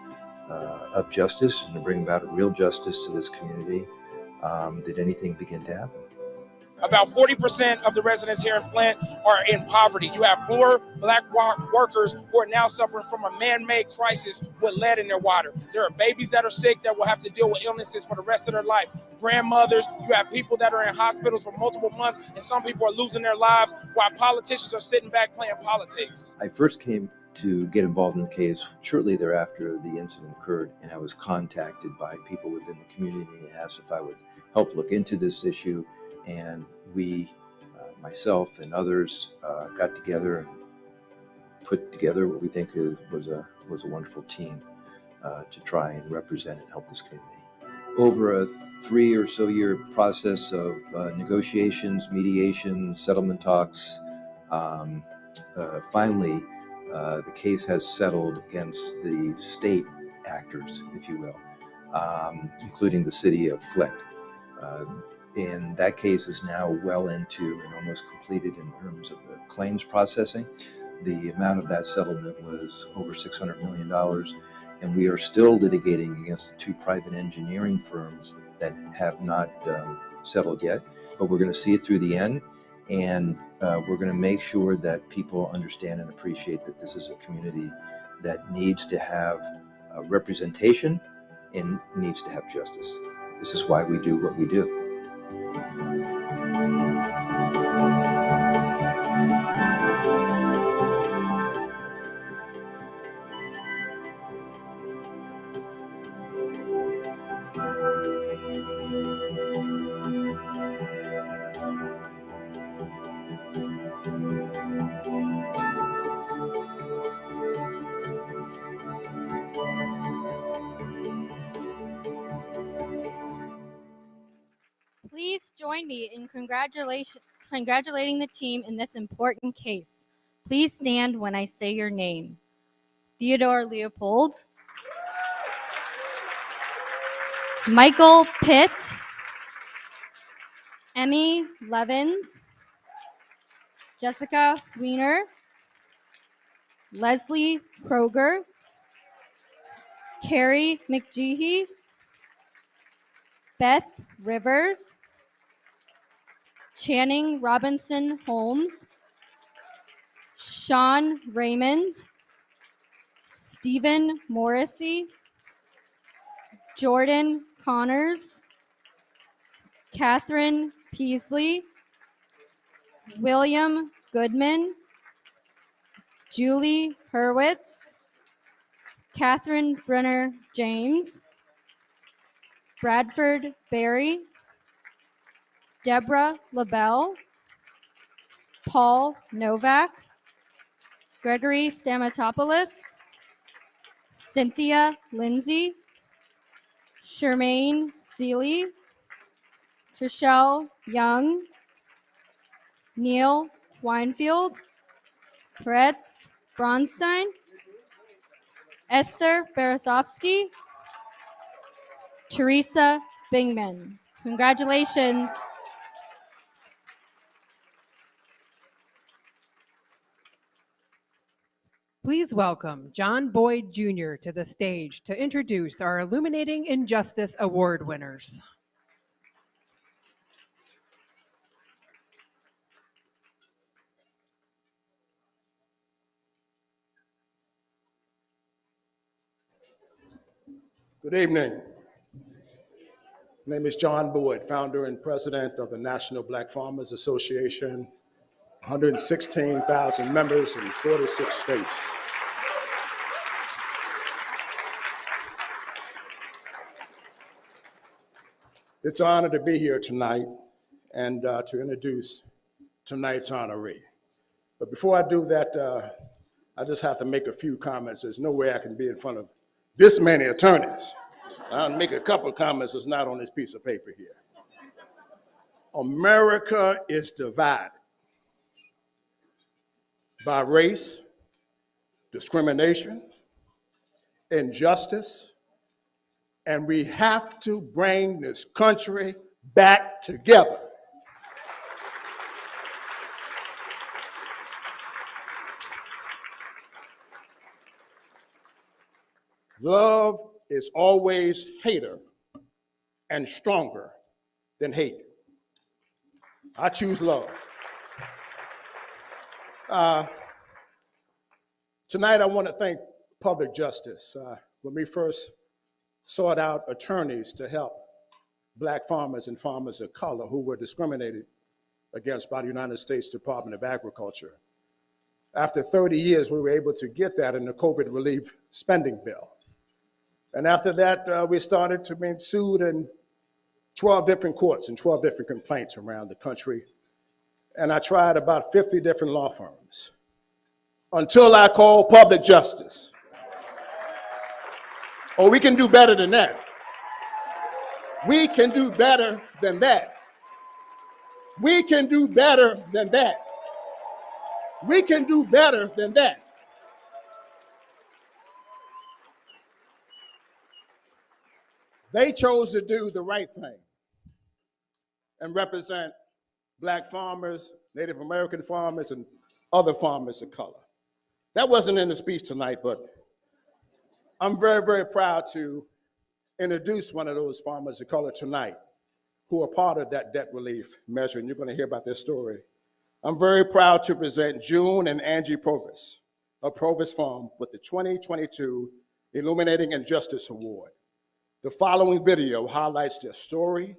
of justice and to bring about real justice to this community did anything begin to happen. About 40% of the residents here in Flint are in poverty. You have poor black workers who are now suffering from a man-made crisis with lead in their water. There are babies that are sick that will have to deal with illnesses for the rest of their life. Grandmothers, you have people that are in hospitals for multiple months, and some people are losing their lives while politicians are sitting back playing politics. I first came to get involved in the case shortly thereafter the incident occurred, and I was contacted by people within the community and asked if I would help look into this issue. And we, myself and others, got together and put together what we think was a wonderful team to try and represent and help this community. Over a 3 or so year process of negotiations, mediation, settlement talks, finally the case has settled against the state actors, if you will, including the city of Flint. And that case is now well into and almost completed in terms of the claims processing. The amount of that settlement was over $600 million, and we are still litigating against the 2 private engineering firms that have not settled yet. But we're going to see it through the end, and we're going to make sure that people understand and appreciate that this is a community that needs to have representation and needs to have justice. This is why we do what we do. Please join me in congratulating the team in this important case. Please stand when I say your name. Theodore Leopold, Michael Pitt, Emmy Levins, Jessica Weiner, Leslie Kroger, Carrie McGeehee, Beth Rivers, Channing Robinson Holmes, Sean Raymond, Stephen Morrissey, Jordan Connors, Catherine Peasley, William Goodman, Julie Hurwitz, Catherine Brunner James, Bradford Berry, Deborah LaBelle, Paul Novak, Gregory Stamatopoulos, Cynthia Lindsay, Shermaine Seeley, Trishelle Young, Neil Winefield, Peretz Bronstein, Esther Berezovsky, Teresa Bingman. Congratulations. Please welcome John Boyd Jr. to the stage to introduce our Illuminating Injustice Award winners. Good evening. My name is John Boyd, founder and president of the National Black Farmers Association, 116,000 members in 46 states. It's an honor to be here tonight and to introduce tonight's honoree. But before I do that, I just have to make a few comments. There's no way I can be in front of this many attorneys. I'll make a couple of comments that's not on this piece of paper here. America is divided. by race, discrimination, injustice, and we have to bring this country back together. Love is always hater and stronger than hate. I choose love. Tonight I want to thank Public Justice. When we first sought out attorneys to help Black farmers and farmers of color who were discriminated against by the United States Department of Agriculture. After 30 years, we were able to get that in the COVID relief spending bill. And after that, we started to be sued in 12 different courts and 12 different complaints around the country. And I tried about 50 different law firms until I called Public Justice. Oh, we can do better than that. We can do better than that. We can do better than that. We can do better than that. They chose to do the right thing and represent Black farmers, Native American farmers, and other farmers of color. That wasn't in the speech tonight, but I'm very, very proud to introduce one of those farmers of color tonight who are part of that debt relief measure, and you're going to hear about their story. I'm very proud to present June and Angie Provis of Provis Farm with the 2022 Illuminating Injustice Award. The following video highlights their story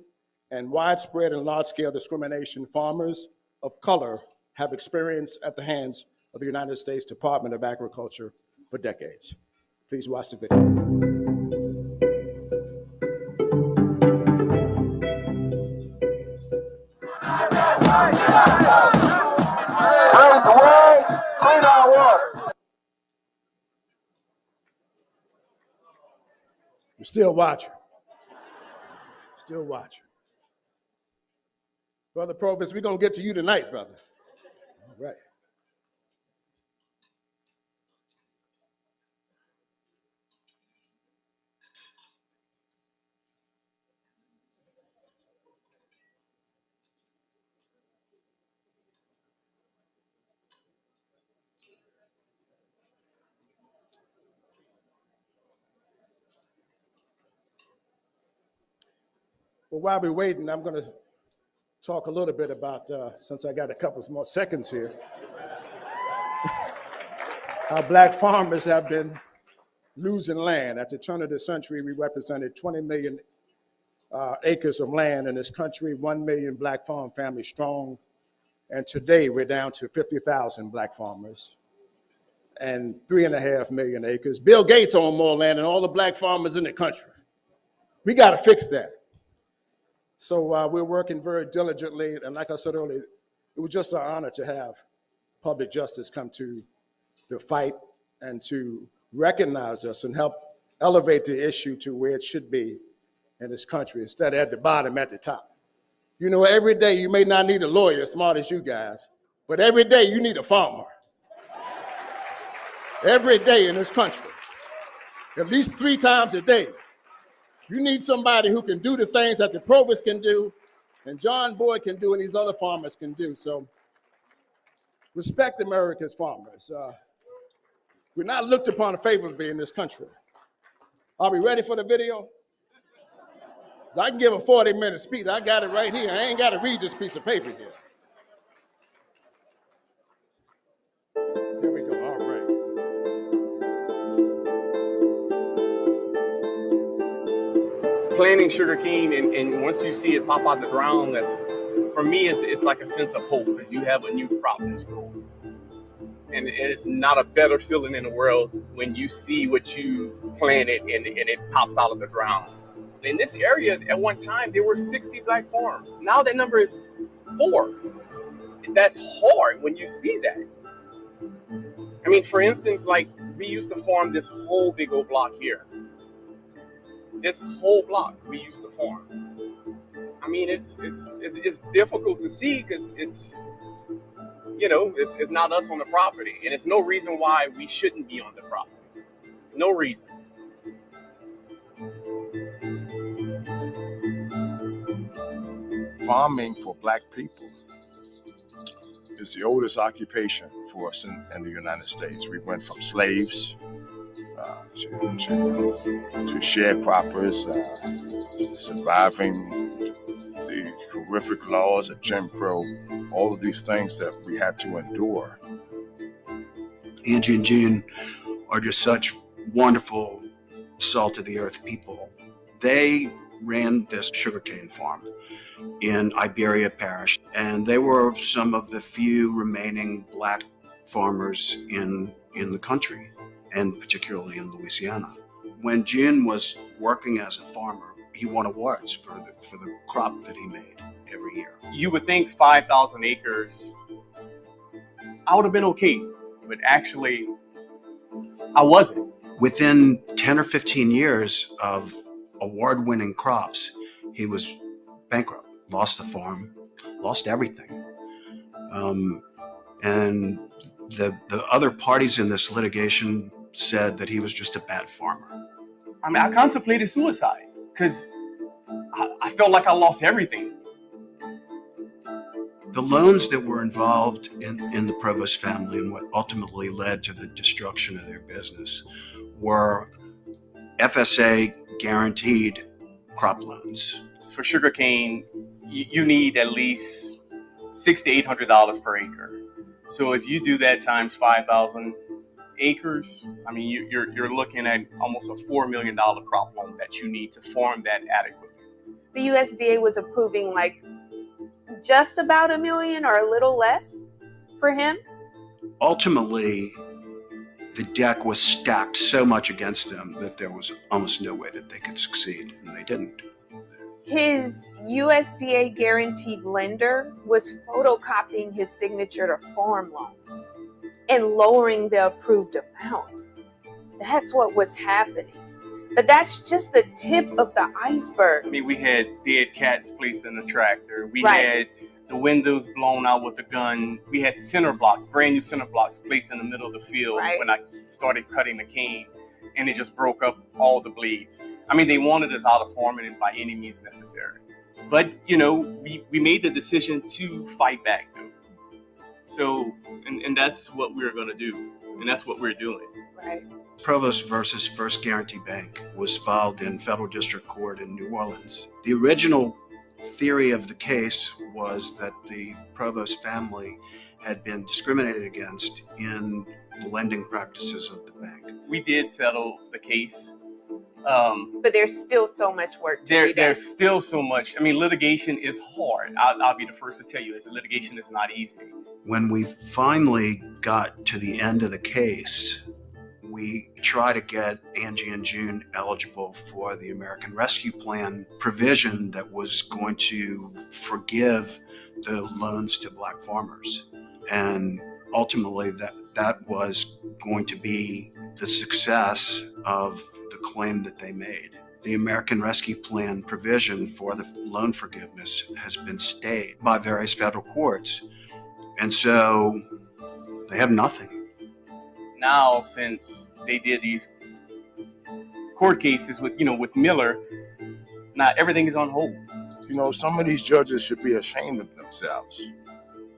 and widespread and large-scale discrimination farmers of color have experienced at the hands of the United States Department of Agriculture for decades. Please watch the video. Raise the world, clean our water. You're still watching. Still watching. Brother Provis, we're going to get to you tonight, brother. All right. Well, while we're waiting, I'm going to talk a little bit about, since I got a couple more seconds here, how Black farmers have been losing land. At the turn of the century, we represented 20 million acres of land in this country, 1 million Black farm families strong. And today we're down to 50,000 Black farmers and 3.5 million acres. Bill Gates owned more land than all the Black farmers in the country. We got to fix that. So we're working very diligently. And like I said earlier, it was just an honor to have Public Justice come to the fight and to recognize us and help elevate the issue to where it should be in this country instead of at the bottom, at the top. You know, every day you may not need a lawyer as smart as you guys, but every day you need a farmer. Every day in this country, at least 3 times a day. You need somebody who can do the things that the Provost can do and John Boyd can do and these other farmers can do. So respect America's farmers. We're not looked upon favorably in this country. Are we ready for the video? I can give a 40-minute speech. I got it right here. I ain't got to read this piece of paper here. Here we go. All right. Planting sugarcane, and once you see it pop out the ground, that's, for me, it's like a sense of hope because you have a new crop that's growing. And it's not a better feeling in the world when you see what you planted and it pops out of the ground. In this area, at one time, there were 60 Black farms. Now that number is 4. That's hard when you see that. I mean, for instance, like we used to farm this whole big old block here. This whole block we used to farm. I mean, it's difficult to see because it's not us on the property, and it's no reason why we shouldn't be on the property. No reason. Farming for black people is the oldest occupation for us in the United States. We went from slaves to sharecroppers, surviving the horrific laws of Jim Crow, all of these things that we had to endure. Angie and June are just such wonderful, salt of the earth people. They ran this sugarcane farm in Iberia Parish, and they were some of the few remaining black farmers in the country, and particularly in Louisiana. When June was working as a farmer, he won awards for the crop that he made every year. You would think 5,000 acres, I would have been okay, but actually, I wasn't. Within 10 or 15 years of award-winning crops, he was bankrupt, lost the farm, lost everything. And the other parties in this litigation said that he was just a bad farmer. I mean, I contemplated suicide because I felt like I lost everything. The loans that were involved in the Provost family and what ultimately led to the destruction of their business were FSA guaranteed crop loans. For sugarcane, you need at least $600 to $800 per acre. So if you do that times 5,000 acres, I mean, you're looking at almost a $4 million crop loan that you need to farm that adequately. The USDA was approving like just about $1 million or a little less for him. Ultimately, the deck was stacked so much against them that there was almost no way that they could succeed, and they didn't. His USDA guaranteed lender was photocopying his signature to farm loans and lowering the approved amount. That's what was happening. But that's just the tip of the iceberg. I mean, we had dead cats placed in the tractor. We Right. had the windows blown out with a gun. We had center blocks, brand new center blocks placed in the middle of the field when I started cutting the cane, and it just broke up all the blades. I mean, they wanted us out of farming by any means necessary. But, we made the decision to fight back, though. So, and that's what we're going to do, and that's what we're doing. Right. Provost versus First Guarantee Bank was filed in federal district court in New Orleans. The original theory of the case was that the Provost family had been discriminated against in the lending practices of the bank. We did settle the case. But there's still so much work to be done. There's still so much. I mean, litigation is hard. I'll be the first to tell you, litigation is not easy. When we finally got to the end of the case, we tried to get Angie and June eligible for the American Rescue Plan provision that was going to forgive the loans to black farmers. And ultimately, that was going to be the success of the claim that they made. The American Rescue Plan provision for the loan forgiveness has been stayed by various federal courts. And so they have nothing. Now, since they did these court cases with Miller, now everything is on hold. Some of these judges should be ashamed of themselves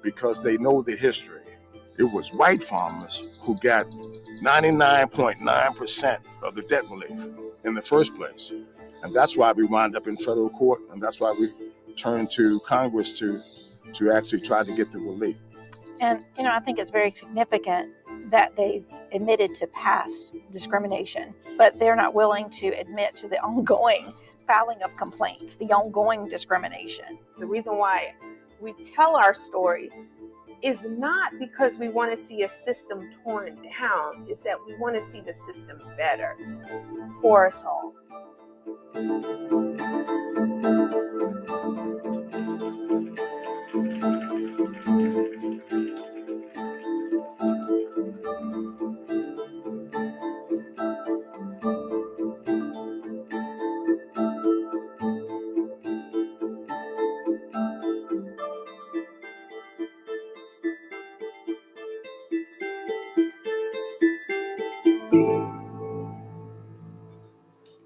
because they know the history. It was white farmers who got 99.9% of the debt relief in the first place. And that's why we wound up in federal court, and that's why we turned to Congress to actually try to get the relief. And, I think it's very significant that they've admitted to past discrimination, but they're not willing to admit to the ongoing filing of complaints, the ongoing discrimination. The reason why we tell our story is not because we want to see a system torn down, is that we want to see the system better for us all.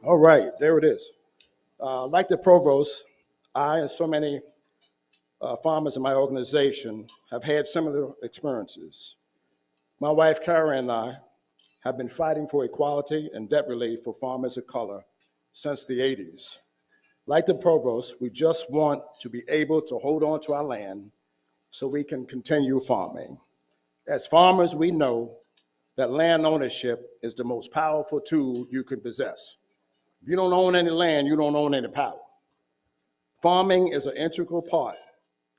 All right, there it is. Like the provost, I and so many farmers in my organization have had similar experiences. My wife, Kara, and I have been fighting for equality and debt relief for farmers of color since the 80s. Like the provost, we just want to be able to hold on to our land so we can continue farming. As farmers, we know that land ownership is the most powerful tool you can possess. If you don't own any land, you don't own any power. Farming is an integral part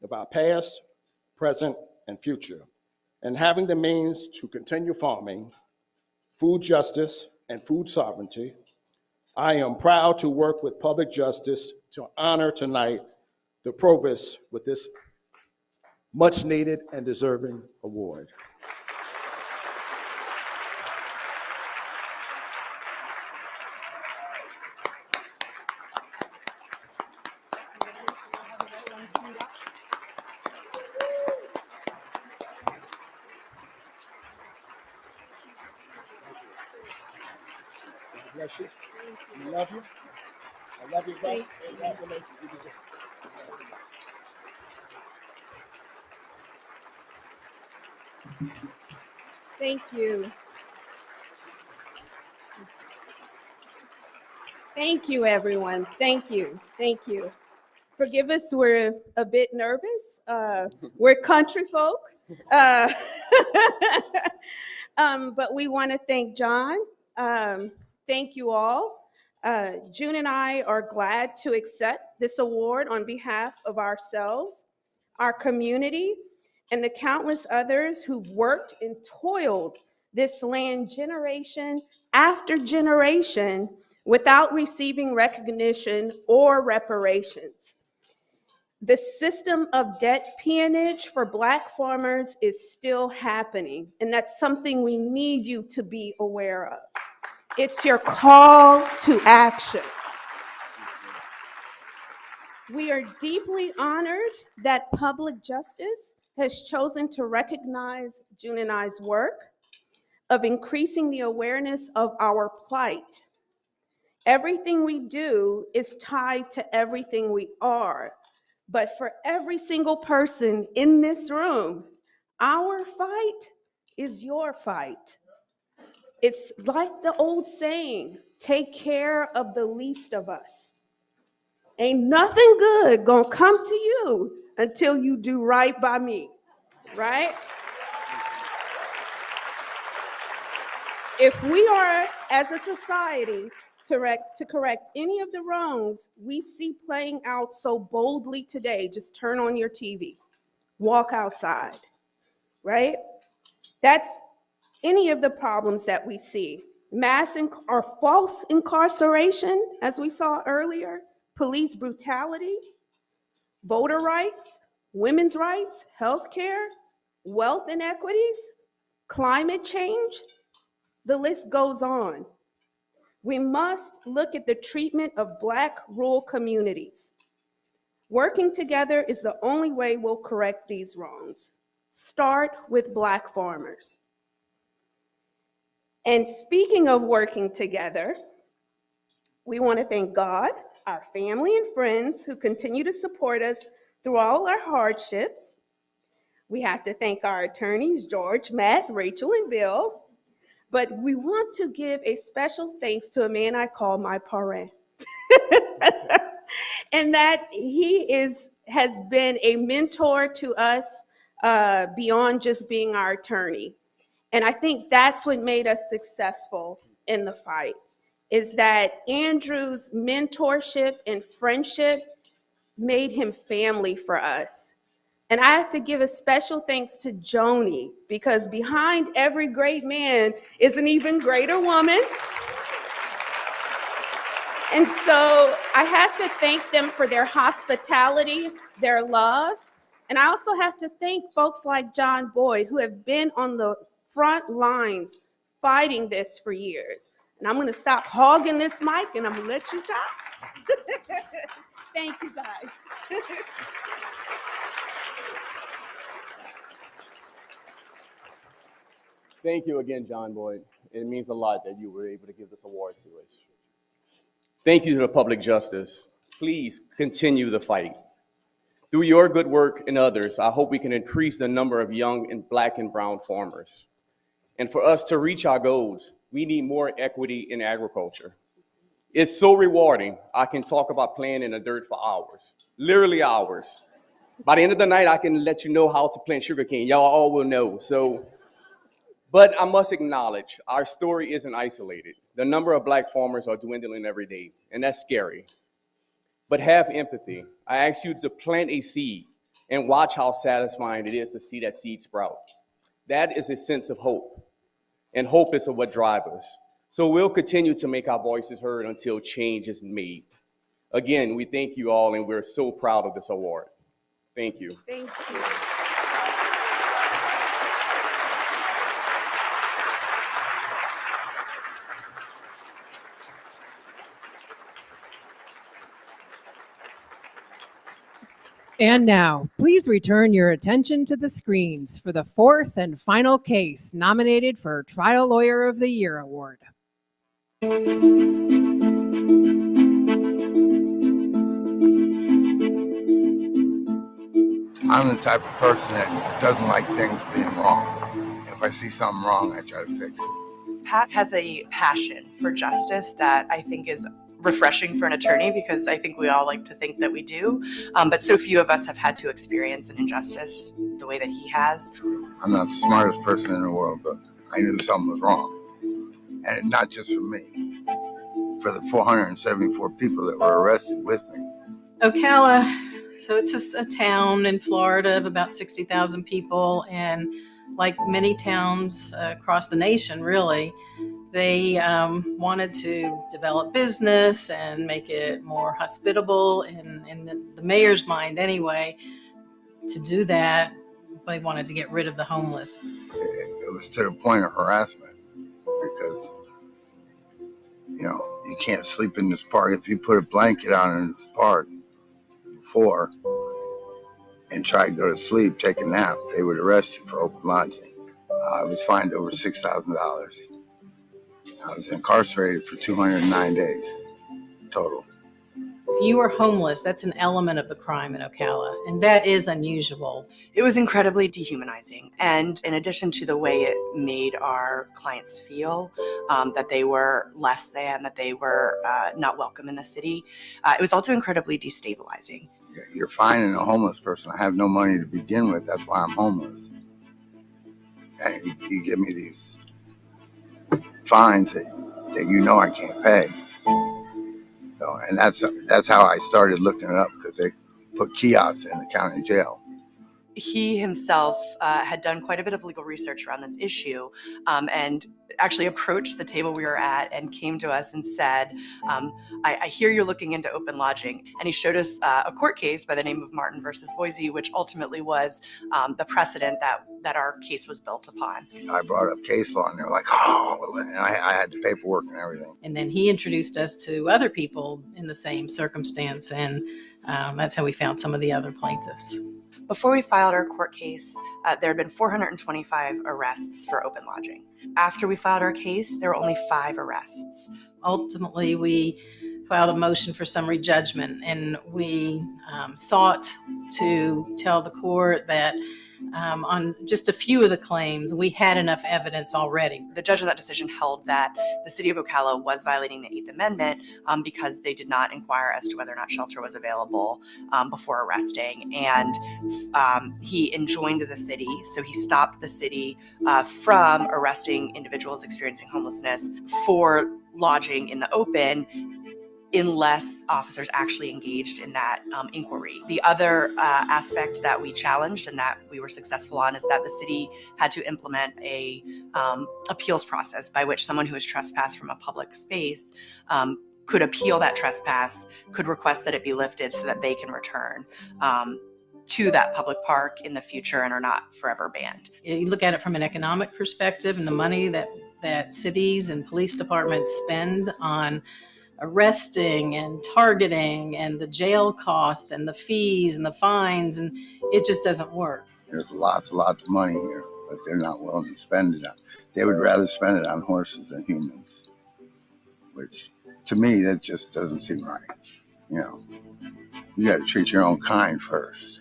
of our past, present, and future. And having the means to continue farming, food justice, and food sovereignty, I am proud to work with Public Justice to honor tonight the provost with this much needed and deserving award. Bless you. We love you. I love you, brother. Congratulations. You deserve it. Thank you. Thank you, everyone. Thank you. Thank you. Forgive us, we're a bit nervous. We're country folk. Uh, but we want to thank John. Thank you all. June and I are glad to accept this award on behalf of ourselves, our community, and the countless others who've worked and toiled this land generation after generation without receiving recognition or reparations. The system of debt peonage for Black farmers is still happening, and that's something we need you to be aware of. It's your call to action. We are deeply honored that Public Justice has chosen to recognize June and I's work of increasing the awareness of our plight. Everything we do is tied to everything we are. But for every single person in this room, our fight is your fight. It's like the old saying, take care of the least of us. Ain't nothing good gonna come to you until you do right by me, right? If we are, as a society, to correct any of the wrongs we see playing out so boldly today, just turn on your TV, walk outside, right? That's any of the problems that we see. Mass or false incarceration, as we saw earlier, police brutality, voter rights, women's rights, healthcare, wealth inequities, climate change, the list goes on. We must look at the treatment of Black rural communities. Working together is the only way we'll correct these wrongs. Start with Black farmers. And speaking of working together, we want to thank God, our family and friends who continue to support us through all our hardships. We have to thank our attorneys, George, Matt, Rachel, and Bill. But we want to give a special thanks to a man I call my parent. And that he has been a mentor to us beyond just being our attorney. And I think that's what made us successful in the fight, is that Andrew's mentorship and friendship made him family for us. And I have to give a special thanks to Joni, because behind every great man is an even greater woman. And so I have to thank them for their hospitality, their love. And I also have to thank folks like John Boyd, who have been on the front lines fighting this for years. And I'm going to stop hogging this mic and I'm going to let you talk. Thank you, guys. Thank you again, John Boyd. It means a lot that you were able to give this award to us. Thank you to the public justice. Please continue the fight. Through your good work and others, I hope we can increase the number of young and Black and brown farmers. And for us to reach our goals, we need more equity in agriculture. It's so rewarding. I can talk about playing in the dirt for hours, literally hours. By the end of the night, I can let you know how to plant sugarcane. Y'all all will know. But I must acknowledge, our story isn't isolated. The number of Black farmers are dwindling every day, and that's scary. But have empathy. I ask you to plant a seed and watch how satisfying it is to see that seed sprout. That is a sense of hope, and hope is what drives us. So we'll continue to make our voices heard until change is made. Again, we thank you all, and we're so proud of this award. Thank you. Thank you. And now, please return your attention to the screens for the fourth and final case nominated for Trial Lawyer of the Year award. I'm the type of person that doesn't like things being wrong. If I see something wrong, I try to fix it. Pat has a passion for justice that I think is refreshing for an attorney, because I think we all like to think that we do, but so few of us have had to experience an injustice the way that he has. I'm not the smartest person in the world, but I knew something was wrong. And not just for me, for the 474 people that were arrested with me. Ocala, so it's a town in Florida of about 60,000 people, and like many towns across the nation, really, they wanted to develop business and make it more hospitable, and in the mayor's mind anyway, to do that, they wanted to get rid of the homeless. It was to the point of harassment, because, you can't sleep in this park. If you put a blanket on in this park before and try to go to sleep, take a nap, they would arrest you for open lodging. I was fined over $6,000. I was incarcerated for 209 days total. If you are homeless, that's an element of the crime in Ocala, and that is unusual. It was incredibly dehumanizing, and in addition to the way it made our clients feel, that they were less than, that they were not welcome in the city, it was also incredibly destabilizing. You're fining a homeless person. I have no money to begin with. That's why I'm homeless. And you give me these fines that I can't pay. So, and that's how I started looking it up, because they put kiosks in the county jail. He himself had done quite a bit of legal research around this issue, and actually approached the table we were at and came to us and said, I hear you're looking into open lodging. And he showed us a court case by the name of Martin versus Boise, which ultimately was the precedent that our case was built upon. I brought up case law, and they're like, oh, and I had the paperwork and everything. And then he introduced us to other people in the same circumstance, and that's how we found some of the other plaintiffs. Before we filed our court case, there had been 425 arrests for open lodging. After we filed our case, there were only 5 arrests. Ultimately, we filed a motion for summary judgment, and we sought to tell the court that on just a few of the claims, we had enough evidence already. The judge in that decision held that the city of Ocala was violating the 8th Amendment because they did not inquire as to whether or not shelter was available before arresting. And he enjoined the city, so he stopped the city from arresting individuals experiencing homelessness for lodging in the open, unless officers actually engaged in that inquiry. The other aspect that we challenged and that we were successful on is that the city had to implement a appeals process by which someone who has trespassed from a public space could appeal that trespass, could request that it be lifted so that they can return to that public park in the future and are not forever banned. You look at it from an economic perspective, and the money that cities and police departments spend on arresting and targeting, and the jail costs and the fees and the fines, and it just doesn't work. There's lots of money here, but they're not willing to spend it on. They would rather spend it on horses than humans, which To me, that just doesn't seem right. You know, you got to treat your own kind first.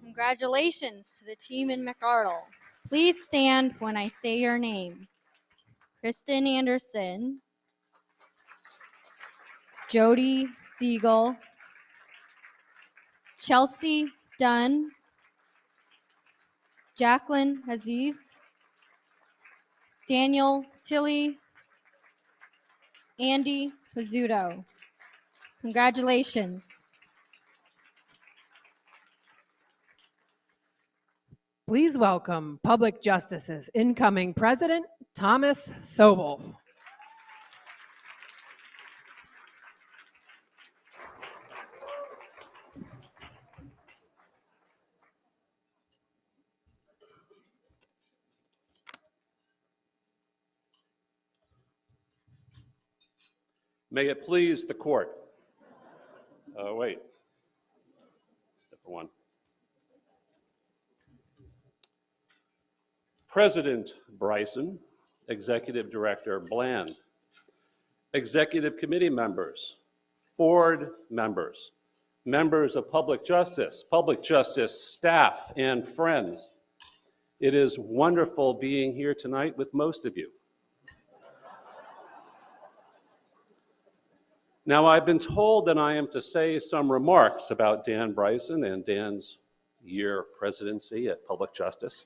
Congratulations to the team in McArdle. Please stand when I say your name. Kristen Anderson, Jody Siegel, Chelsea Dunn, Jacqueline Aziz, Daniel Tilley, Andy Pizzuto. Congratulations. Please welcome Public Justice's incoming president, Thomas Sobel. May it please the court. Wait. Different one. President Bryson, Executive Director Bland, Executive Committee members, board members, members of Public Justice staff, and friends. It is wonderful being here tonight with most of you. Now, I've been told that I am to say some remarks about Dan Bryson and Dan's year presidency at Public Justice.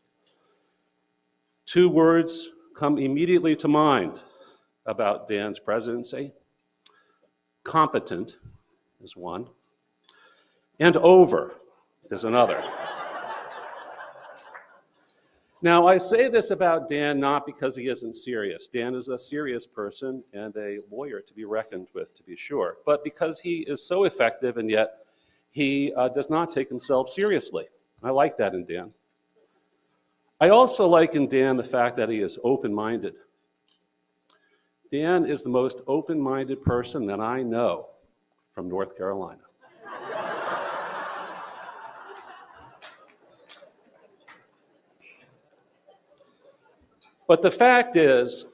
Two words come immediately to mind about Dan's presidency. Competent is one, and over is another. Now, I say this about Dan not because he isn't serious. Dan is a serious person and a lawyer to be reckoned with, to be sure, but because he is so effective and yet he does not take himself seriously. I like that in Dan. I also like in Dan the fact that he is open-minded. Dan is the most open-minded person that I know from North Carolina. But the fact is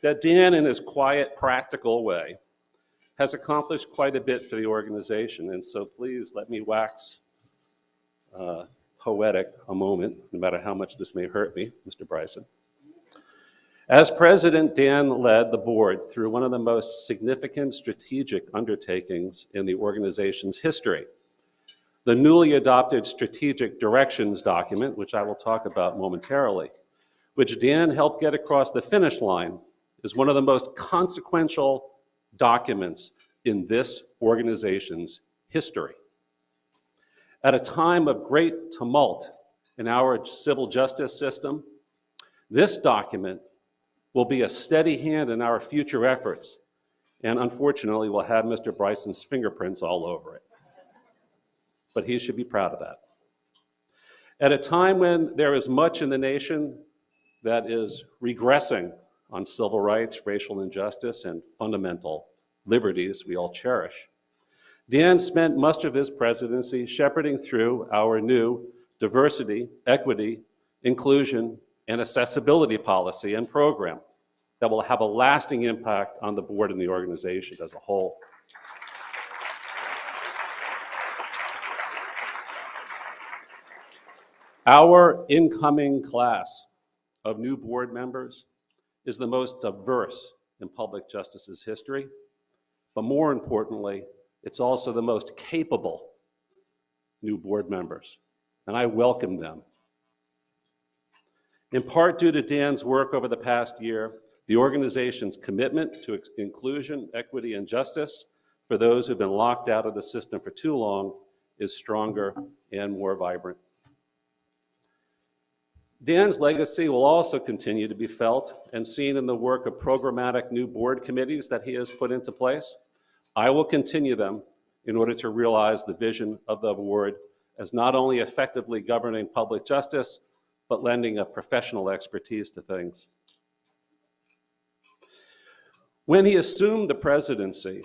that Dan, in his quiet, practical way, has accomplished quite a bit for the organization. And so please let me wax poetic a moment, no matter how much this may hurt me, Mr. Bryson. As president, Dan led the board through one of the most significant strategic undertakings in the organization's history. The newly adopted strategic directions document, which I will talk about momentarily, which Dan helped get across the finish line, is one of the most consequential documents in this organization's history. At a time of great tumult in our civil justice system, this document will be a steady hand in our future efforts, and unfortunately will have Mr. Bryson's fingerprints all over it. But he should be proud of that. At a time when there is much in the nation that is regressing on civil rights, racial injustice, and fundamental liberties we all cherish, Dan spent much of his presidency shepherding through our new diversity, equity, inclusion, and accessibility policy and program that will have a lasting impact on the board and the organization as a whole. Our incoming class of new board members is the most diverse in public justice's history, but more importantly, it's also the most capable new board members, and I welcome them. In part due to Dan's work over the past year, the organization's commitment to inclusion, equity, and justice for those who've been locked out of the system for too long is stronger and more vibrant. Dan's legacy will also continue to be felt and seen in the work of programmatic new board committees that he has put into place. I will continue them in order to realize the vision of the board as not only effectively governing public justice, but lending a professional expertise to things. When he assumed the presidency,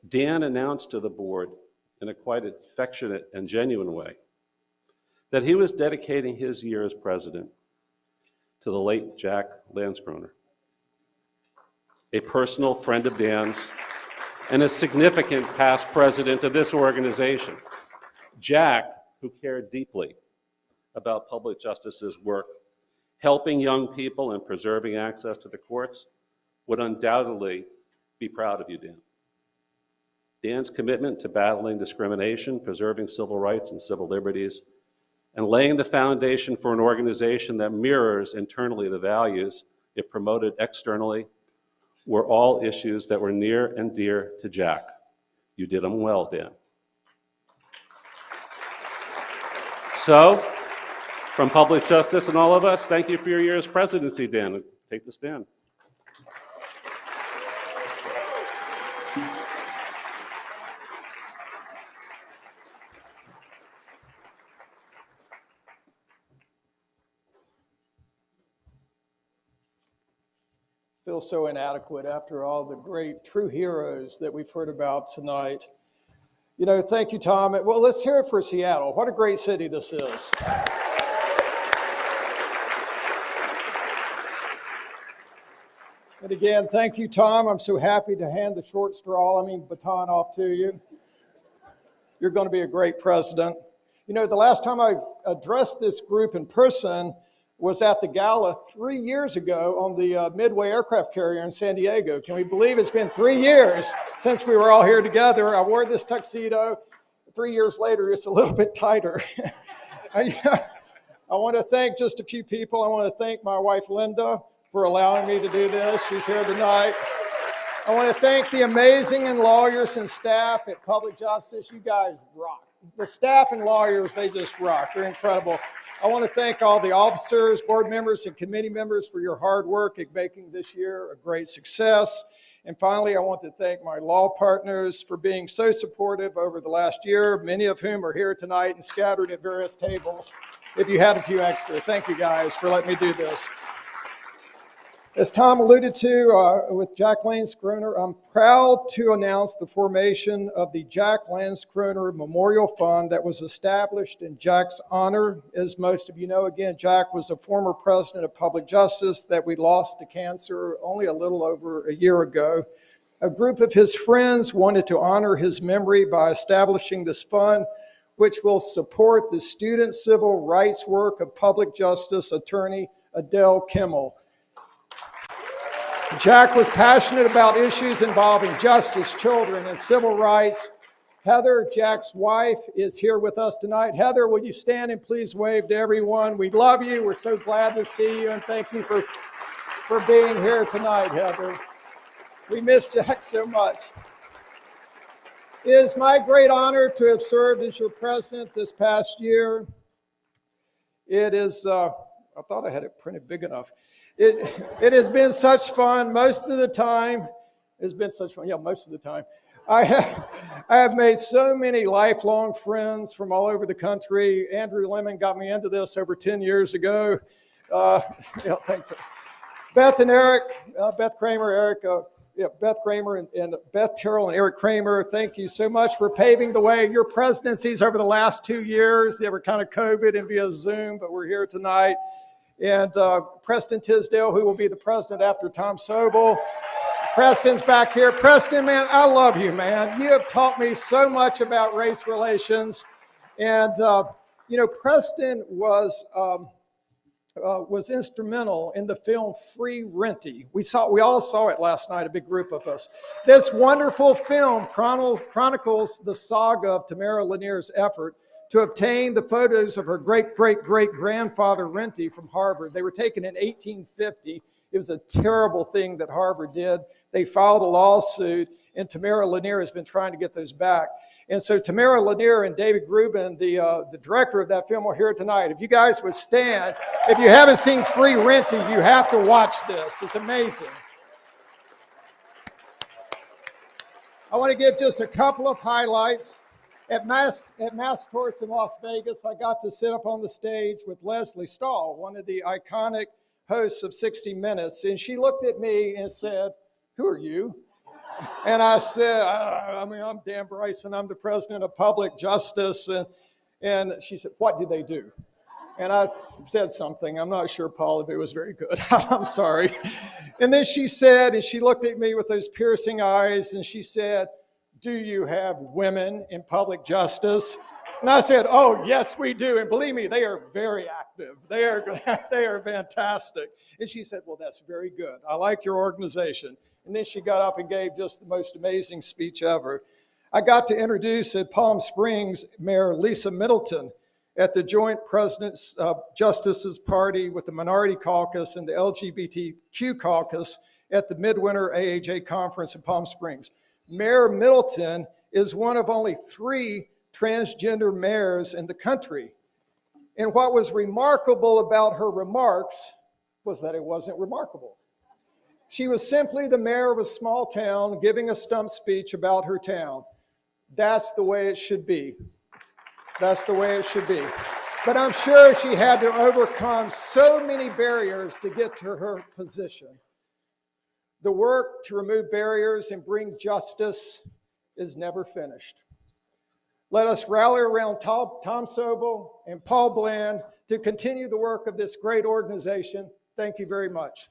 Dan announced to the board in a quite affectionate and genuine way that he was dedicating his year as president to the late Jack Landskroner, a personal friend of Dan's and a significant past president of this organization. Jack, who cared deeply about public justice's work, helping young people and preserving access to the courts, would undoubtedly be proud of you, Dan. Dan's commitment to battling discrimination, preserving civil rights and civil liberties, and laying the foundation for an organization that mirrors internally the values it promoted externally were all issues that were near and dear to Jack. You did them well, Dan. So, from Public Justice and all of us, thank you for your year's presidency, Dan. Take the stand. Feel so inadequate after all the great true heroes that we've heard about tonight. You know, thank you, Tom. Well, let's hear it for Seattle. What a great city this is. And again, thank you, Tom. I'm so happy to hand the short straw, baton off to you. You're going to be a great president. You know, the last time I addressed this group in person was at the Gala 3 years ago on the Midway aircraft carrier in San Diego. Can we believe it's been 3 years since we were all here together? I wore this tuxedo. 3 years later, it's a little bit tighter. I want to thank just a few people. I want to thank my wife, Linda, for allowing me to do this. She's here tonight. I want to thank the amazing lawyers and staff at Public Justice. You guys rock. The staff and lawyers, they just rock. They're incredible. I want to thank all the officers, board members, and committee members for your hard work at making this year a great success. And finally, I want to thank my law partners for being so supportive over the last year, many of whom are here tonight and scattered at various tables. If you had a few extra, thank you guys for letting me do this. As Tom alluded to with Jack Landskroner, I'm proud to announce the formation of the Jack Landskroner Memorial Fund that was established in Jack's honor. As most of you know, again, Jack was a former president of Public Justice that we lost to cancer only a little over a year ago. A group of his friends wanted to honor his memory by establishing this fund, which will support the student civil rights work of Public Justice attorney Adele Kimmel. Jack was passionate about issues involving justice, children, and civil rights. Heather, Jack's wife, is here with us tonight. Heather, will you stand and please wave to everyone? We love you. We're so glad to see you, and thank you for being here tonight, Heather. We miss Jack so much. It is my great honor to have served as your president this past year. It is, I thought I had it printed big enough. It has been such fun most of the time. It's been such fun, most of the time. I have made so many lifelong friends from all over the country. Andrew Lemon got me into this over 10 years ago. Thanks. Beth and Eric, Beth Kramer, Beth Kramer and Beth Terrell and Eric Kramer, thank you so much for paving the way. Your presidencies over the last 2 years, they were kind of COVID and via Zoom, but we're here tonight. And Preston Tisdale, who will be the president after Tom Sobel. Preston's back here. Preston, man, I love you, man. You have taught me so much about race relations. And, Preston was instrumental in the film Free Renty. We all saw it last night, a big group of us. This wonderful film chronicles the saga of Tamara Lanier's effort to obtain the photos of her great-great-great-grandfather Renty from Harvard. They were taken in 1850. It was a terrible thing that Harvard did. They filed a lawsuit, and Tamara Lanier has been trying to get those back. And so Tamara Lanier and David Rubin, the director of that film, are here tonight. If you guys would stand, if you haven't seen Free Renting, you have to watch this. It's amazing. I want to give just a couple of highlights. At Mass Tours in Las Vegas, I got to sit up on the stage with Leslie Stahl, one of the iconic hosts of 60 Minutes, and she looked at me and said, "Who are you?" And I said, I'm Dan Bryson. I'm the president of Public Justice. And she said, "What do they do?" And I said something. I'm not sure, Paul, if it was very good. I'm sorry. And then she said, and she looked at me with those piercing eyes, and she said, "Do you have women in public justice?" And I said, "Oh, yes, we do. And believe me, they are very active. They are fantastic." And she said, "Well, that's very good. I like your organization." And then she got up and gave just the most amazing speech ever. I got to introduce at Palm Springs Mayor Lisa Middleton at the Joint President's Justices Party with the Minority Caucus and the LGBTQ Caucus at the Midwinter AAJ Conference in Palm Springs. Mayor Middleton is one of only 3 transgender mayors in the country. And what was remarkable about her remarks was that it wasn't remarkable. She was simply the mayor of a small town giving a stump speech about her town. That's the way it should be. That's the way it should be. But I'm sure she had to overcome so many barriers to get to her position. The work to remove barriers and bring justice is never finished. Let us rally around Tom Sobel and Paul Bland to continue the work of this great organization. Thank you very much.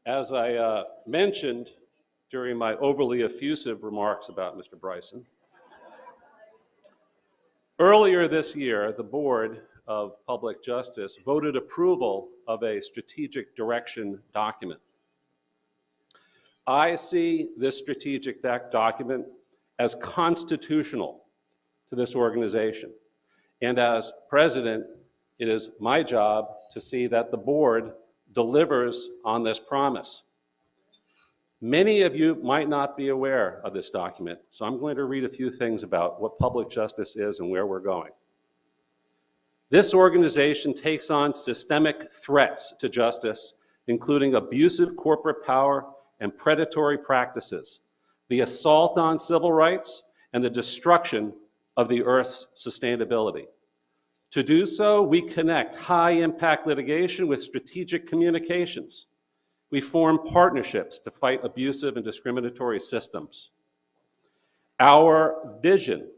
As I mentioned during my overly effusive remarks about Mr. Bryson, earlier this year, the Board of Public Justice voted approval of a strategic direction document. I see this strategic document as constitutional to this organization. And as president, it is my job to see that the board delivers on this promise. Many of you might not be aware of this document, so I'm going to read a few things about what public justice is and where we're going. This organization takes on systemic threats to justice, including abusive corporate power and predatory practices, the assault on civil rights, and the destruction of the Earth's sustainability. To do so, we connect high-impact litigation with strategic communications. We form partnerships to fight abusive and discriminatory systems. Our vision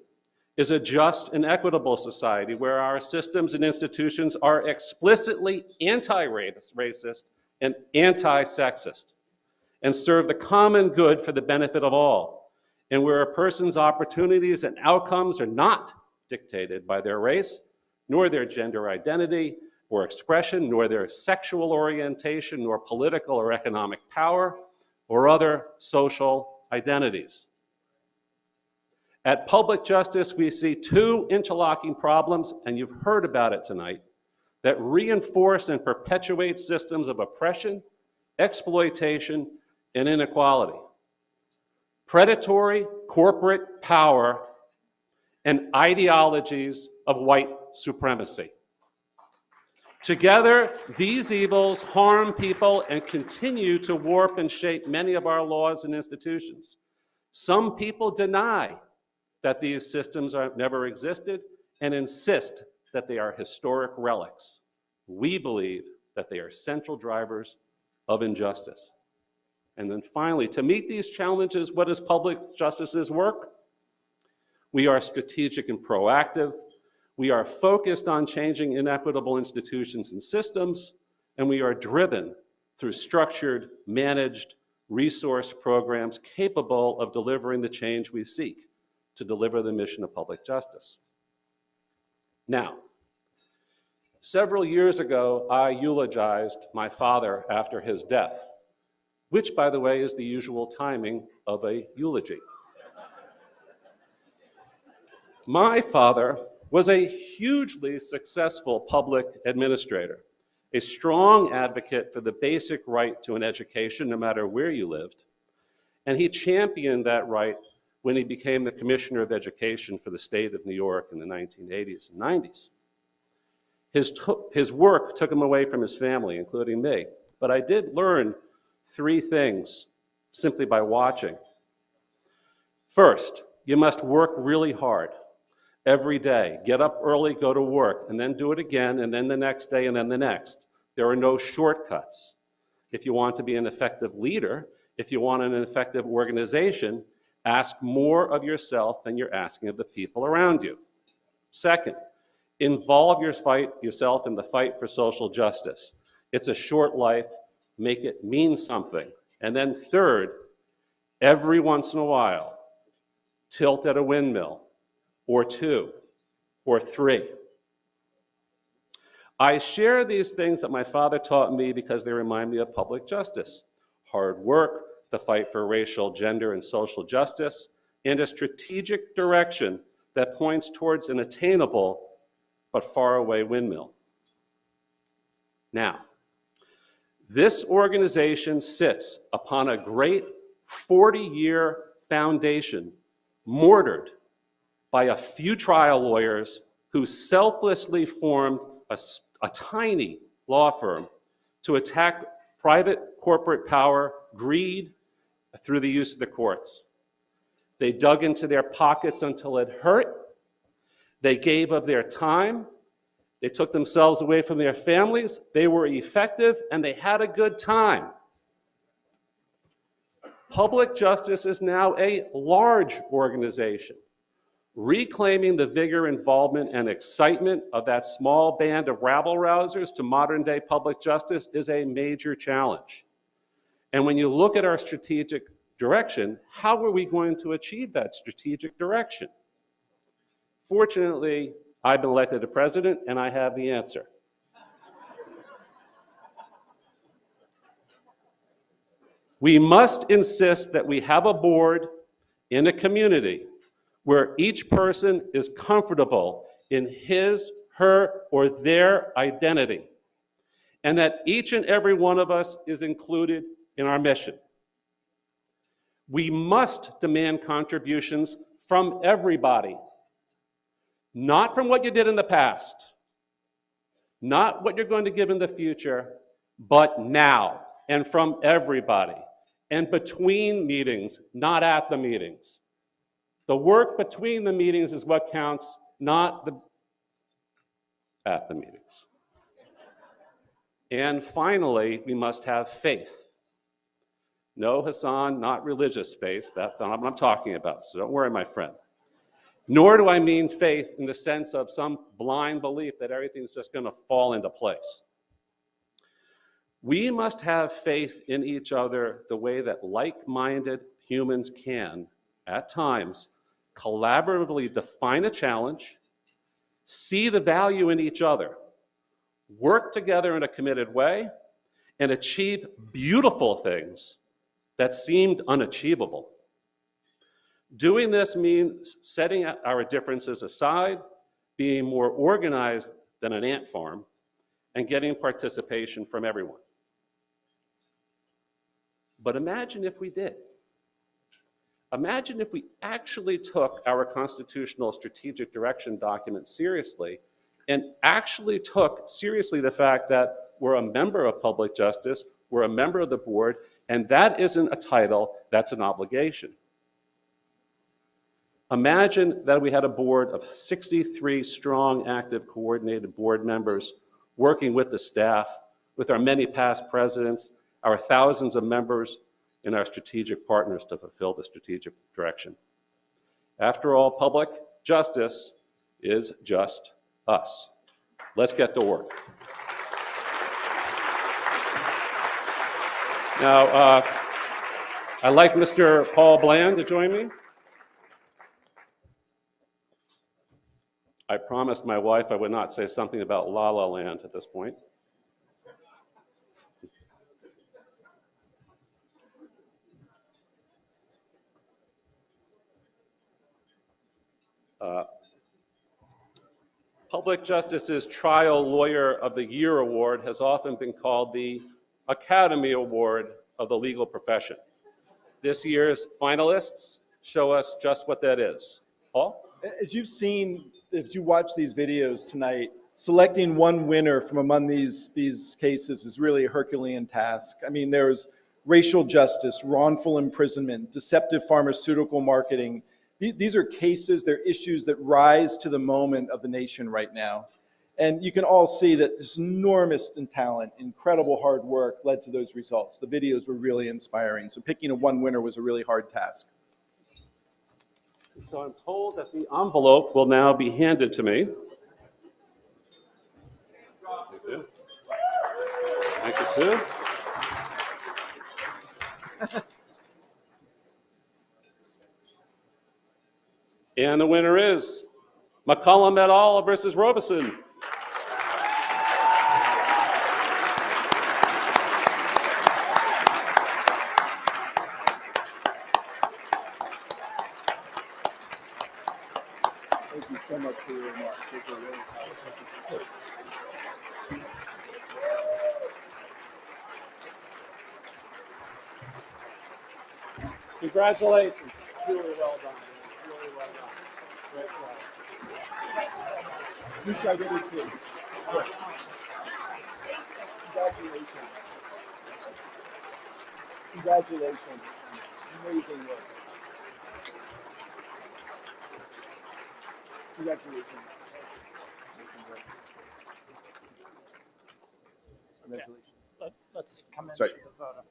is a just and equitable society where our systems and institutions are explicitly anti-racist and anti-sexist and serve the common good for the benefit of all, and where a person's opportunities and outcomes are not dictated by their race, nor their gender identity or expression, nor their sexual orientation, nor political or economic power, or other social identities. At Public Justice, we see 2 interlocking problems, and you've heard about it tonight, that reinforce and perpetuate systems of oppression, exploitation, and inequality. Predatory corporate power and ideologies of white supremacy. Together, these evils harm people and continue to warp and shape many of our laws and institutions. Some people deny that these systems never existed and insist that they are historic relics. We believe that they are central drivers of injustice. And then finally, to meet these challenges, what is public justice's work? We are strategic and proactive. We are focused on changing inequitable institutions and systems, and we are driven through structured, managed, resourced programs capable of delivering the change we seek to deliver the mission of public justice. Now, several years ago, I eulogized my father after his death, which, by the way, is the usual timing of a eulogy. My father was a hugely successful public administrator, a strong advocate for the basic right to an education no matter where you lived, and he championed that right when he became the Commissioner of Education for the state of New York in the 1980s and 90s. His work took him away from his family, including me, but I did learn 3 things simply by watching. First, you must work really hard every day. Get up early, go to work, and then do it again, and then the next day, and then the next. There are no shortcuts. If you want to be an effective leader, if you want an effective organization, ask more of yourself than you're asking of the people around you. Second, involve yourself in the fight for social justice. It's a short life. Make it mean something. And then third, every once in a while, tilt at a windmill, or 2, or 3. I share these things that my father taught me because they remind me of public justice, hard work, the fight for racial, gender, and social justice, and a strategic direction that points towards an attainable but faraway windmill. Now, this organization sits upon a great 40-year foundation mortared by a few trial lawyers who selflessly formed a tiny law firm to attack private corporate power, greed, through the use of the courts. They dug into their pockets until it hurt. They gave of their time. They took themselves away from their families. They were effective, and they had a good time. Public justice is now a large organization. Reclaiming the vigor, involvement, and excitement of that small band of rabble-rousers to modern-day public justice is a major challenge. And when you look at our strategic direction, how are we going to achieve that strategic direction? Fortunately, I've been elected to president, and I have the answer. We must insist that we have a board in a community where each person is comfortable in his, her, or their identity, and that each and every one of us is included in our mission. We must demand contributions from everybody, not from what you did in the past, not what you're going to give in the future, but now, and from everybody, and between meetings, not at the meetings. The work between the meetings is what counts, not at the meetings. And finally, we must have faith. No, Hassan, not religious faith. That's not what I'm talking about, so don't worry, my friend. Nor do I mean faith in the sense of some blind belief that everything's just going to fall into place. We must have faith in each other the way that like-minded humans can, at times, collaboratively define a challenge, see the value in each other, work together in a committed way, and achieve beautiful things that seemed unachievable. Doing this means setting our differences aside, being more organized than an ant farm, and getting participation from everyone. But imagine if we did. Imagine if we actually took our constitutional strategic direction document seriously and actually took seriously the fact that we're a member of public justice, we're a member of the board, and that isn't a title, that's an obligation. Imagine that we had a board of 63 strong, active, coordinated board members working with the staff, with our many past presidents, our thousands of members, and our strategic partners to fulfill the strategic direction. After all, public justice is just us. Let's get to work. Now, I'd like Mr. Paul Bland to join me. I promised my wife I would not say something about La La Land at this point. Public Justice's Trial Lawyer of the Year Award has often been called the Academy Award of the legal profession. This year's finalists show us just what that is. Paul? As you've seen, if you watch these videos tonight, selecting one winner from among these cases is really a Herculean task. I mean, there's racial justice, wrongful imprisonment, deceptive pharmaceutical marketing. These are cases, they're issues that rise to the moment of the nation right now. And you can all see that this enormous talent, incredible hard work led to those results. The videos were really inspiring. So picking a one winner was a really hard task. So I'm told that the envelope will now be handed to me. Thank you. Thank you, Sue. And the winner is McCollum et al. Versus Robeson. Thank you so much for your remarks. Those are really powerful. Congratulations. Really well done. Really well done. Great job. Who should I get this to? Congratulations. Congratulations. Amazing work. Congratulations. Amazing work. Congratulations. Let's come in Sorry. for the photo.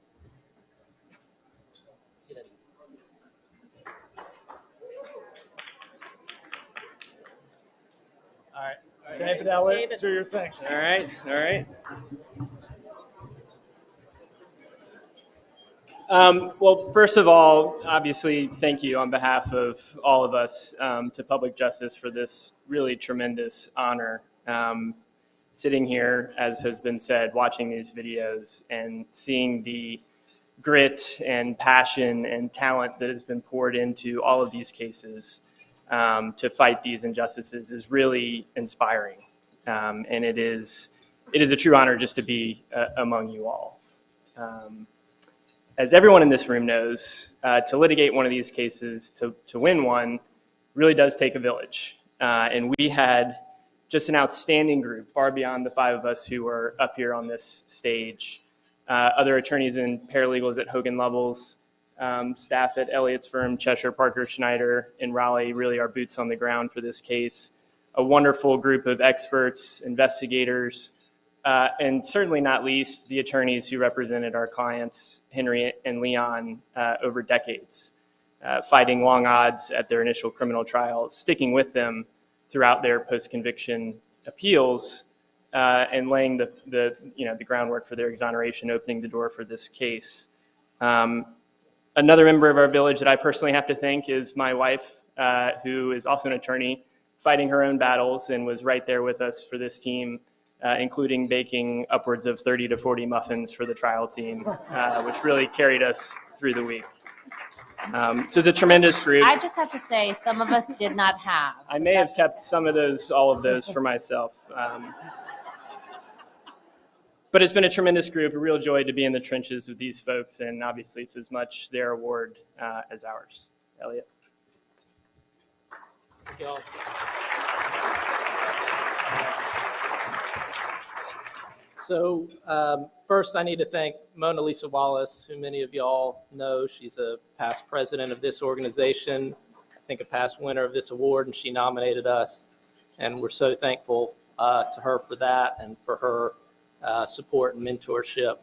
All right. David Elliott, do your thing. All right, all right. Well, first of all, obviously, thank you on behalf of all of us to Public Justice for this really tremendous honor. Sitting here, as has been said, watching these videos and seeing the grit and passion and talent that has been poured into all of these cases to fight these injustices is really inspiring. And it is a true honor just to be among you all. As everyone in this room knows, to litigate one of these cases, to win one, really does take a village. And we had just an outstanding group, far beyond the five of us who are up here on this stage. Other attorneys and paralegals at Hogan Lovells, staff at Elliott's firm, Cheshire, Parker, Schneider, and Raleigh really are boots on the ground for this case. A wonderful group of experts, investigators, and certainly not least, the attorneys who represented our clients, Henry and Leon, over decades, fighting long odds at their initial criminal trials, sticking with them throughout their post-conviction appeals, and laying the groundwork for their exoneration, opening the door for this case. Another member of our village that I personally have to thank is my wife, who is also an attorney, fighting her own battles and was right there with us for this team, including baking upwards of 30 to 40 muffins for the trial team, which really carried us through the week. So it's a tremendous group. I just have to say, some of us did not have. I may have kept all of those for myself. But it's been a tremendous group, a real joy to be in the trenches with these folks, and obviously it's as much their award as ours. Elliot. Thank you all. So first I need to thank Mona Lisa Wallace, who many of y'all know. She's a past president of this organization, I think a past winner of this award, and she nominated us. And we're so thankful to her for that and for her support and mentorship.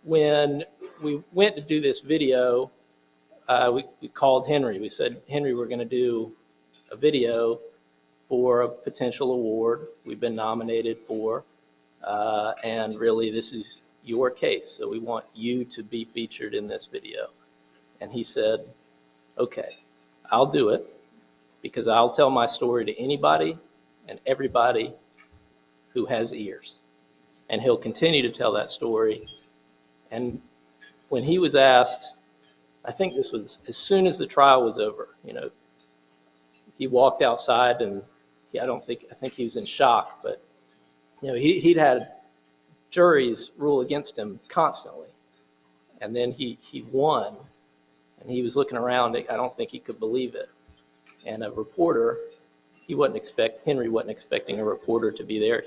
When we went to do this video, we called Henry. We said, Henry, we're going to do a video for a potential award we've been nominated for. And really, this is your case, so we want you to be featured in this video. And he said, okay, I'll do it, because I'll tell my story to anybody and everybody who has ears. And he'll continue to tell that story. And when he was asked, I think this was as soon as the trial was over, he walked outside, and I think he was in shock, but he'd had juries rule against him constantly. And then he won, and he was looking around. I don't think he could believe it. And a reporter, Henry wasn't expecting a reporter to be there.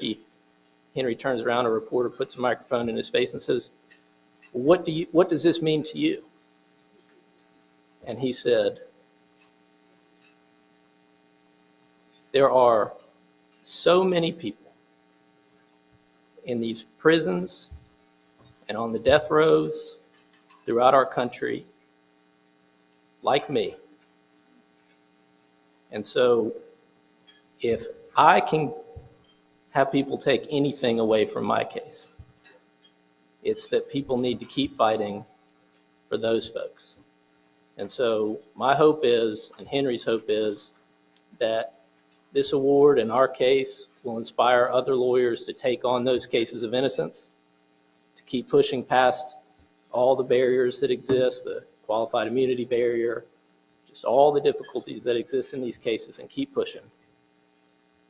Henry turns around, a reporter puts a microphone in his face and says, what does this mean to you? And he said, there are so many people in these prisons and on the death rows throughout our country like me. And so if I can have people take anything away from my case, it's that people need to keep fighting for those folks. And so my hope is, and Henry's hope is, that this award in our case will inspire other lawyers to take on those cases of innocence, to keep pushing past all the barriers that exist, the qualified immunity barrier, just all the difficulties that exist in these cases, and keep pushing.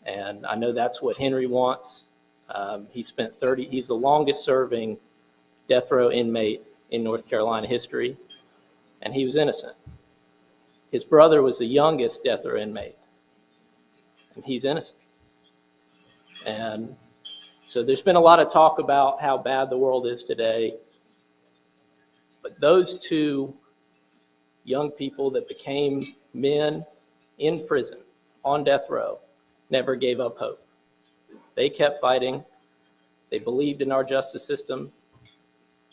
And I know that's what Henry wants. He's the longest serving death row inmate in North Carolina history, and he was innocent. His brother was the youngest death row inmate, and he's innocent. And so there's been a lot of talk about how bad the world is today, but those two young people that became men in prison on death row never gave up hope. They kept fighting. They believed in our justice system.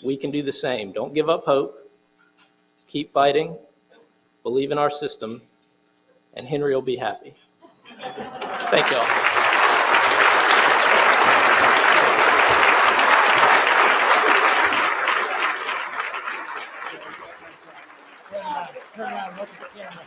We can do the same. Don't give up hope. Keep fighting. Believe in our system, and Henry will be happy. Thank you all. Turn around, look at the camera.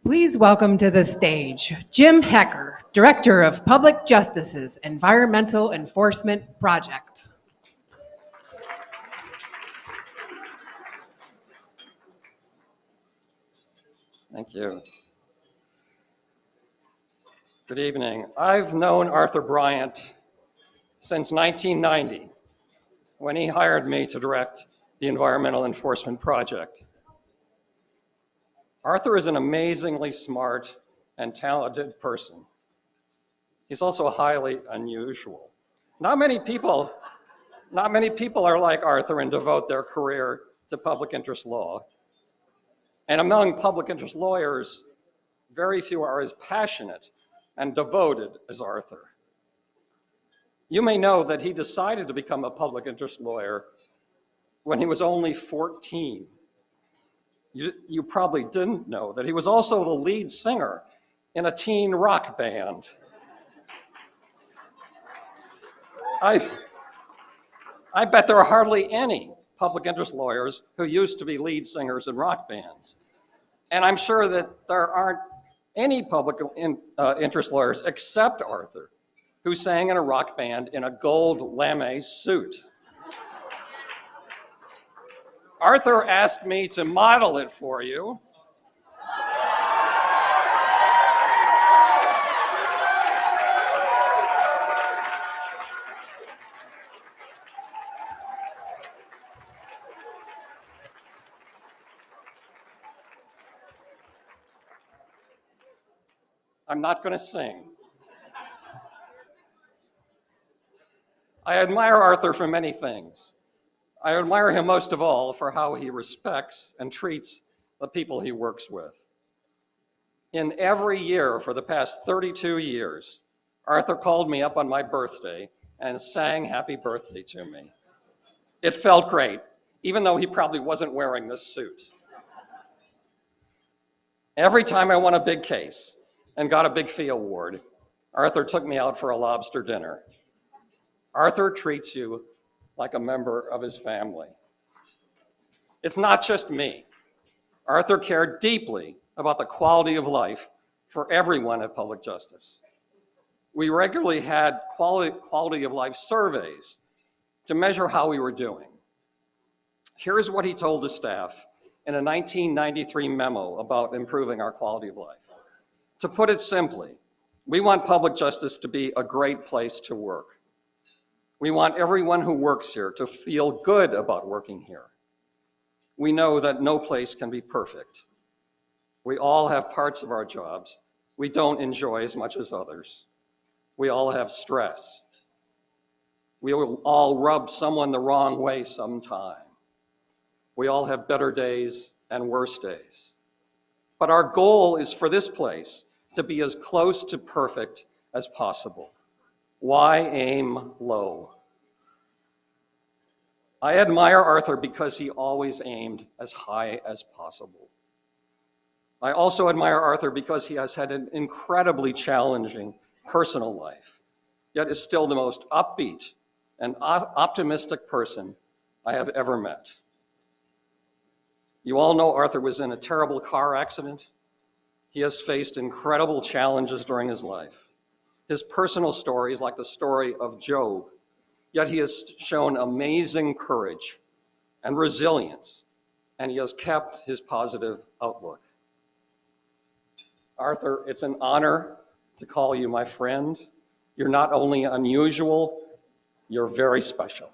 Please welcome to the stage Jim Hecker, Director of Public Justice's Environmental Enforcement Project. Thank you. Good evening. I've known Arthur Bryant since 1990, when he hired me to direct the Environmental Enforcement Project. Arthur is an amazingly smart and talented person. He's also highly unusual. Not many people are like Arthur and devote their career to public interest law. And among public interest lawyers, very few are as passionate and devoted as Arthur. You may know that he decided to become a public interest lawyer when he was only 14. You probably didn't know that he was also the lead singer in a teen rock band. I bet there are hardly any public interest lawyers who used to be lead singers in rock bands. And I'm sure that there aren't any public interest lawyers except Arthur who sang in a rock band in a gold lame suit. Arthur asked me to model it for you. I'm not going to sing. I admire Arthur for many things. I admire him most of all for how he respects and treats the people he works with. In every year for the past 32 years, Arthur called me up on my birthday and sang happy birthday to me. It felt great, even though he probably wasn't wearing this suit. Every time I won a big case and got a big fee award, Arthur took me out for a lobster dinner. Arthur treats you like a member of his family. It's not just me. Arthur cared deeply about the quality of life for everyone at Public Justice. We regularly had quality of life surveys to measure how we were doing. Here's what he told the staff in a 1993 memo about improving our quality of life. To put it simply, we want Public Justice to be a great place to work. We want everyone who works here to feel good about working here. We know that no place can be perfect. We all have parts of our jobs we don't enjoy as much as others. We all have stress. We will all rub someone the wrong way sometime. We all have better days and worse days. But our goal is for this place to be as close to perfect as possible. Why aim low? I admire Arthur because he always aimed as high as possible. I also admire Arthur because he has had an incredibly challenging personal life, yet is still the most upbeat and optimistic person I have ever met. You all know Arthur was in a terrible car accident. He has faced incredible challenges during his life. His personal story is like the story of Job, yet he has shown amazing courage and resilience, and he has kept his positive outlook. Arthur, it's an honor to call you my friend. You're not only unusual, you're very special.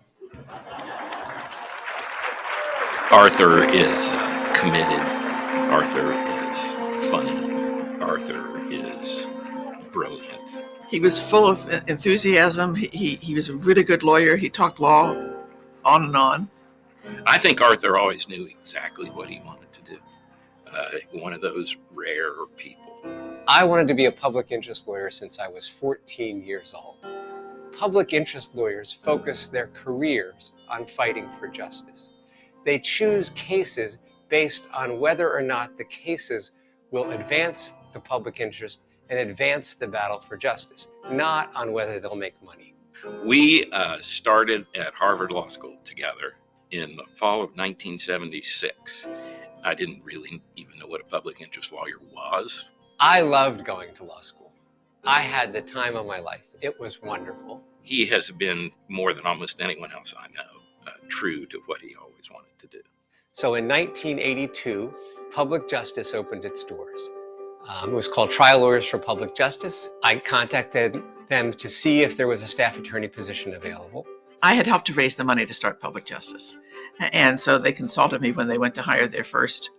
Arthur is committed. Arthur is funny. Arthur is brilliant. He was full of enthusiasm. He was a really good lawyer. He talked law on and on. I think Arthur always knew exactly what he wanted to do. One of those rare people. I wanted to be a public interest lawyer since I was 14 years old. Public interest lawyers focus their careers on fighting for justice. They choose cases based on whether or not the cases will advance the public interest and advance the battle for justice, not on whether they'll make money. We started at Harvard Law School together in the fall of 1976. I didn't really even know what a public interest lawyer was. I loved going to law school. I had the time of my life. It was wonderful. He has been, more than almost anyone else I know, true to what he always wanted to do. So in 1982, Public Justice opened its doors. It was called Trial Lawyers for Public Justice. I contacted them to see if there was a staff attorney position available. I had helped to raise the money to start Public Justice. And so they consulted me when they went to hire their first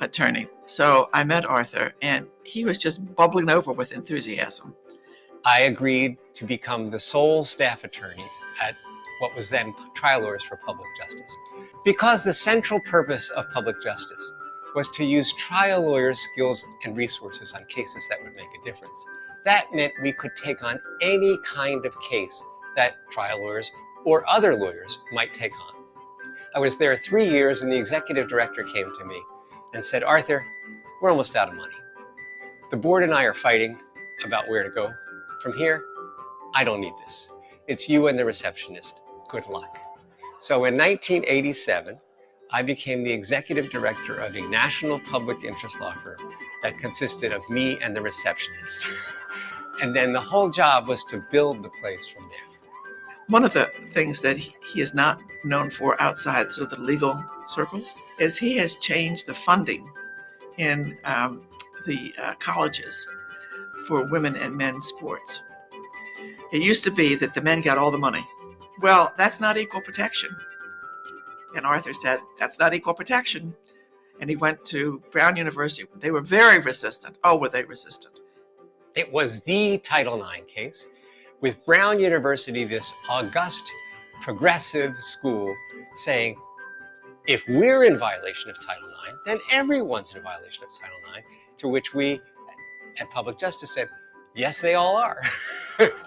attorney. So I met Arthur, and he was just bubbling over with enthusiasm. I agreed to become the sole staff attorney at what was then Trial Lawyers for Public Justice. Because the central purpose of Public Justice was to use trial lawyers' skills and resources on cases that would make a difference. That meant we could take on any kind of case that trial lawyers or other lawyers might take on. I was there 3 years, and the executive director came to me and said, "Arthur, we're almost out of money. The board and I are fighting about where to go. From here, I don't need this. It's you and the receptionist. Good luck." So in 1987, I became the executive director of a national public interest law firm that consisted of me and the receptionist. And then the whole job was to build the place from there. One of the things that he is not known for outside sort of the legal circles is he has changed the funding in the colleges for women and men's sports. It used to be that the men got all the money. Well, that's not equal protection. And Arthur said, that's not equal protection. And he went to Brown University. They were very resistant. Oh, were they resistant? It was the Title IX case. With Brown University, this august progressive school saying, if we're in violation of Title IX, then everyone's in violation of Title IX, to which we at Public Justice said, yes, they all are.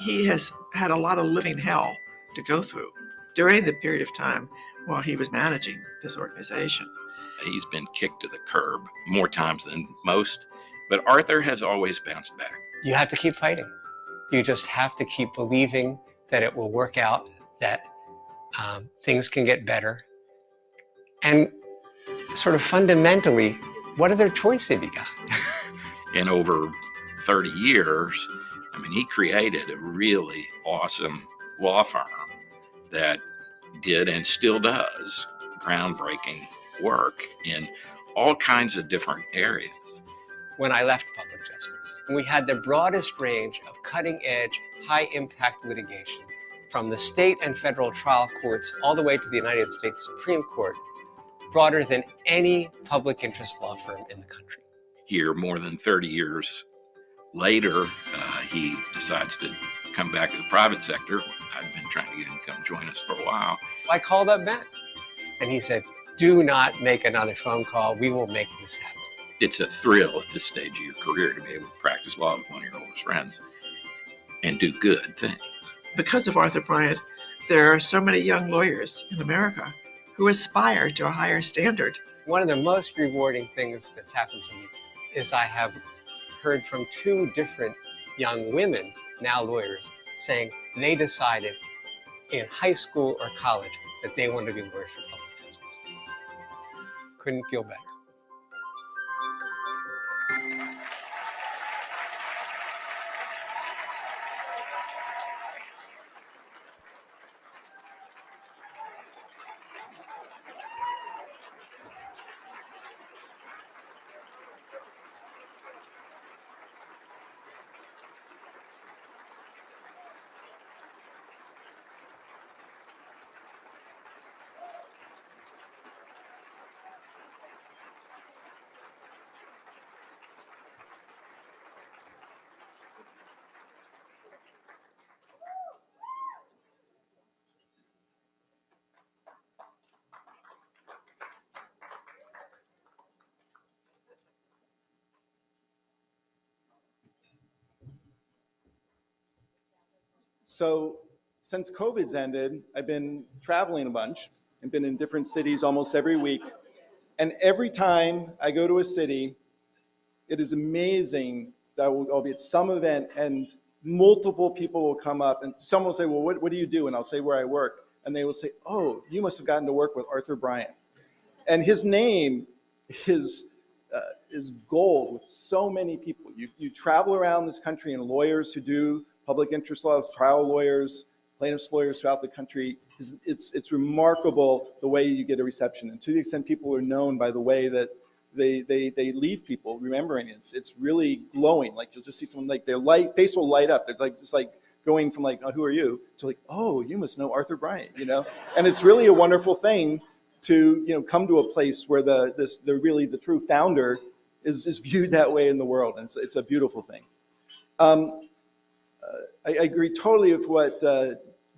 He has had a lot of living hell to go through during the period of time while he was managing this organization. He's been kicked to the curb more times than most, but Arthur has always bounced back. You have to keep fighting. You just have to keep believing that it will work out, that things can get better. And sort of fundamentally, what other choice have you got? In over 30 years, I mean, he created a really awesome law firm that did and still does groundbreaking work in all kinds of different areas. When I left Public Justice, we had the broadest range of cutting-edge, high-impact litigation from the state and federal trial courts all the way to the United States Supreme Court, broader than any public interest law firm in the country. Here, more than 30 years later, he decides to come back to the private sector. I've been trying to get him to come join us for a while. I called up Matt, and he said, do not make another phone call. We will make this happen. It's a thrill at this stage of your career to be able to practice law with one of your oldest friends and do good things. Because of Arthur Bryant, there are so many young lawyers in America who aspire to a higher standard. One of the most rewarding things that's happened to me is I have heard from 2 different young women, now lawyers, saying they decided in high school or college that they wanted to be lawyers for public justice. Couldn't feel better. So since COVID's ended, I've been traveling a bunch and been in different cities almost every week. And every time I go to a city, it is amazing that I'll be at some event and multiple people will come up and someone will say, well, what do you do? And I'll say where I work. And they will say, oh, you must have gotten to work with Arthur Bryant. And his name is gold with so many people. You travel around this country and lawyers who do public interest law, trial lawyers, plaintiffs' lawyers throughout the country. It's remarkable the way you get a reception. And to the extent people are known by the way that they leave people remembering it. It's really glowing. Like you'll just see someone like their face will light up. They're like just like going from like, oh, who are you? To like, oh, you must know Arthur Bryant, you know? And it's really a wonderful thing to come to a place where the true founder is viewed that way in the world. And it's a beautiful thing. I agree totally with what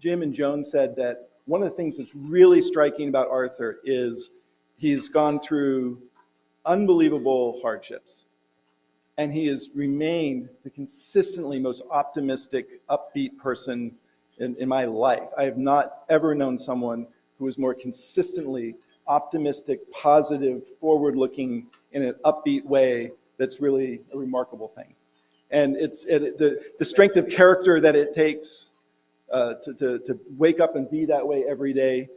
Jim and Joan said, that one of the things that's really striking about Arthur is he's gone through unbelievable hardships. And he has remained the consistently most optimistic, upbeat person in my life. I have not ever known someone who was more consistently optimistic, positive, forward-looking in an upbeat way. That's really a remarkable thing. And the strength of character that it takes to wake up and be that way every day.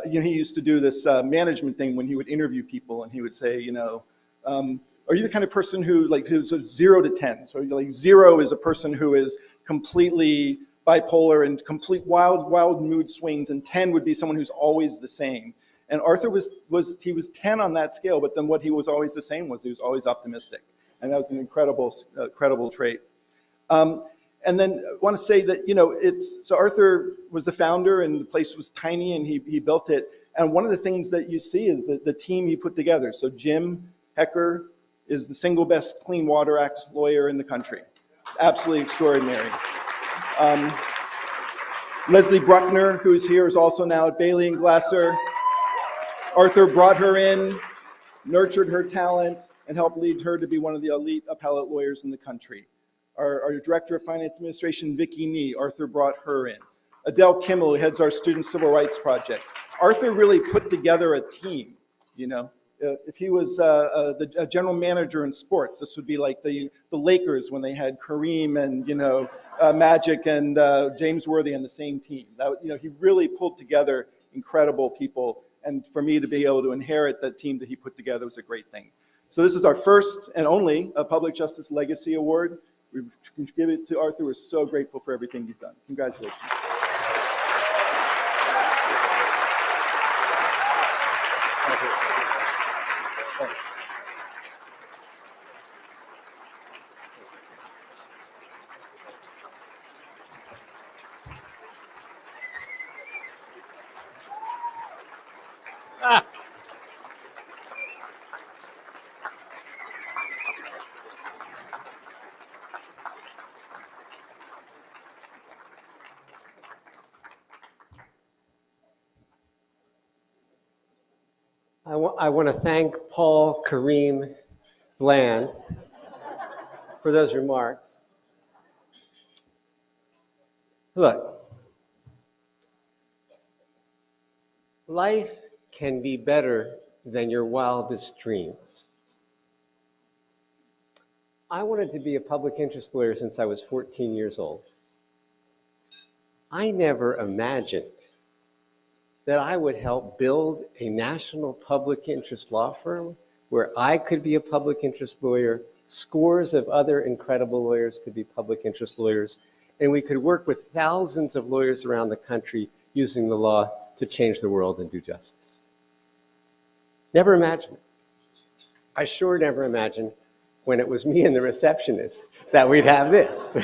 He used to do this management thing when he would interview people, and he would say, are you the kind of person who's 0 to 10? So like 0 is a person who is completely bipolar and complete wild mood swings, and 10 would be someone who's always the same. And Arthur was 10 on that scale, but then what he was always the same was he was always optimistic. And that was an incredible trait. And then I want to say that, so Arthur was the founder and the place was tiny and he built it. And one of the things that you see is the team he put together. So Jim Hecker is the single best Clean Water Act lawyer in the country. Absolutely extraordinary. Leslie Bruckner, who's here, is also now at Bailey and Glasser. Arthur brought her in, nurtured her talent, and helped lead her to be one of the elite appellate lawyers in the country. Our Director of Finance Administration, Vicki Nee, Arthur brought her in. Adele Kimmel, who heads our Student Civil Rights Project. Arthur really put together a team, you know. If he was a general manager in sports, this would be like the Lakers when they had Kareem and, you know, Magic and James Worthy on the same team. That, you know, he really pulled together incredible people, and for me to be able to inherit that team that he put together was a great thing. So this is our first and only Public Justice Legacy Award. We give it to Arthur. We're so grateful for everything you've done. Congratulations. I want to thank Paul Kareem Bland for those remarks. Look, life can be better than your wildest dreams. I wanted to be a public interest lawyer since I was 14 years old. I never imagined that I would help build a national public interest law firm where I could be a public interest lawyer, scores of other incredible lawyers could be public interest lawyers, and we could work with thousands of lawyers around the country using the law to change the world and do justice. Never imagined it. I sure never imagined when it was me and the receptionist that we'd have this,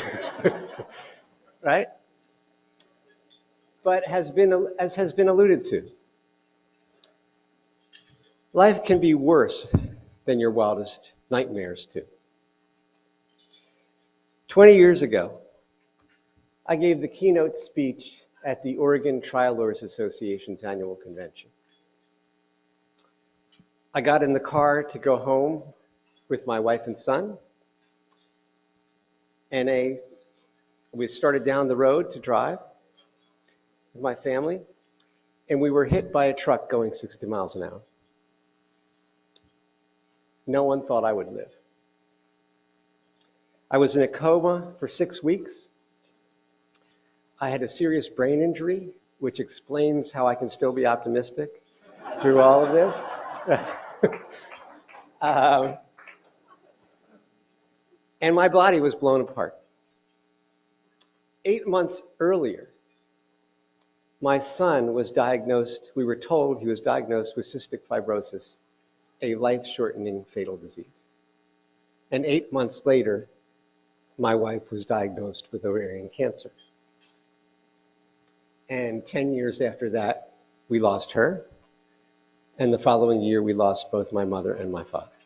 right? But as has been alluded to, life can be worse than your wildest nightmares too. 20 years ago, I gave the keynote speech at the Oregon Trial Lawyers Association's annual convention. I got in the car to go home with my wife and son, and we started down the road to drive with my family, and we were hit by a truck going 60 miles an hour. No one thought I would live. I was in a coma for 6 weeks. I had a serious brain injury, which explains how I can still be optimistic through all of this. And my body was blown apart. 8 months earlier, my son was diagnosed, we were told he was diagnosed with cystic fibrosis, a life-shortening fatal disease. And 8 months later, my wife was diagnosed with ovarian cancer. And 10 years after that, we lost her. And the following year, we lost both my mother and my father.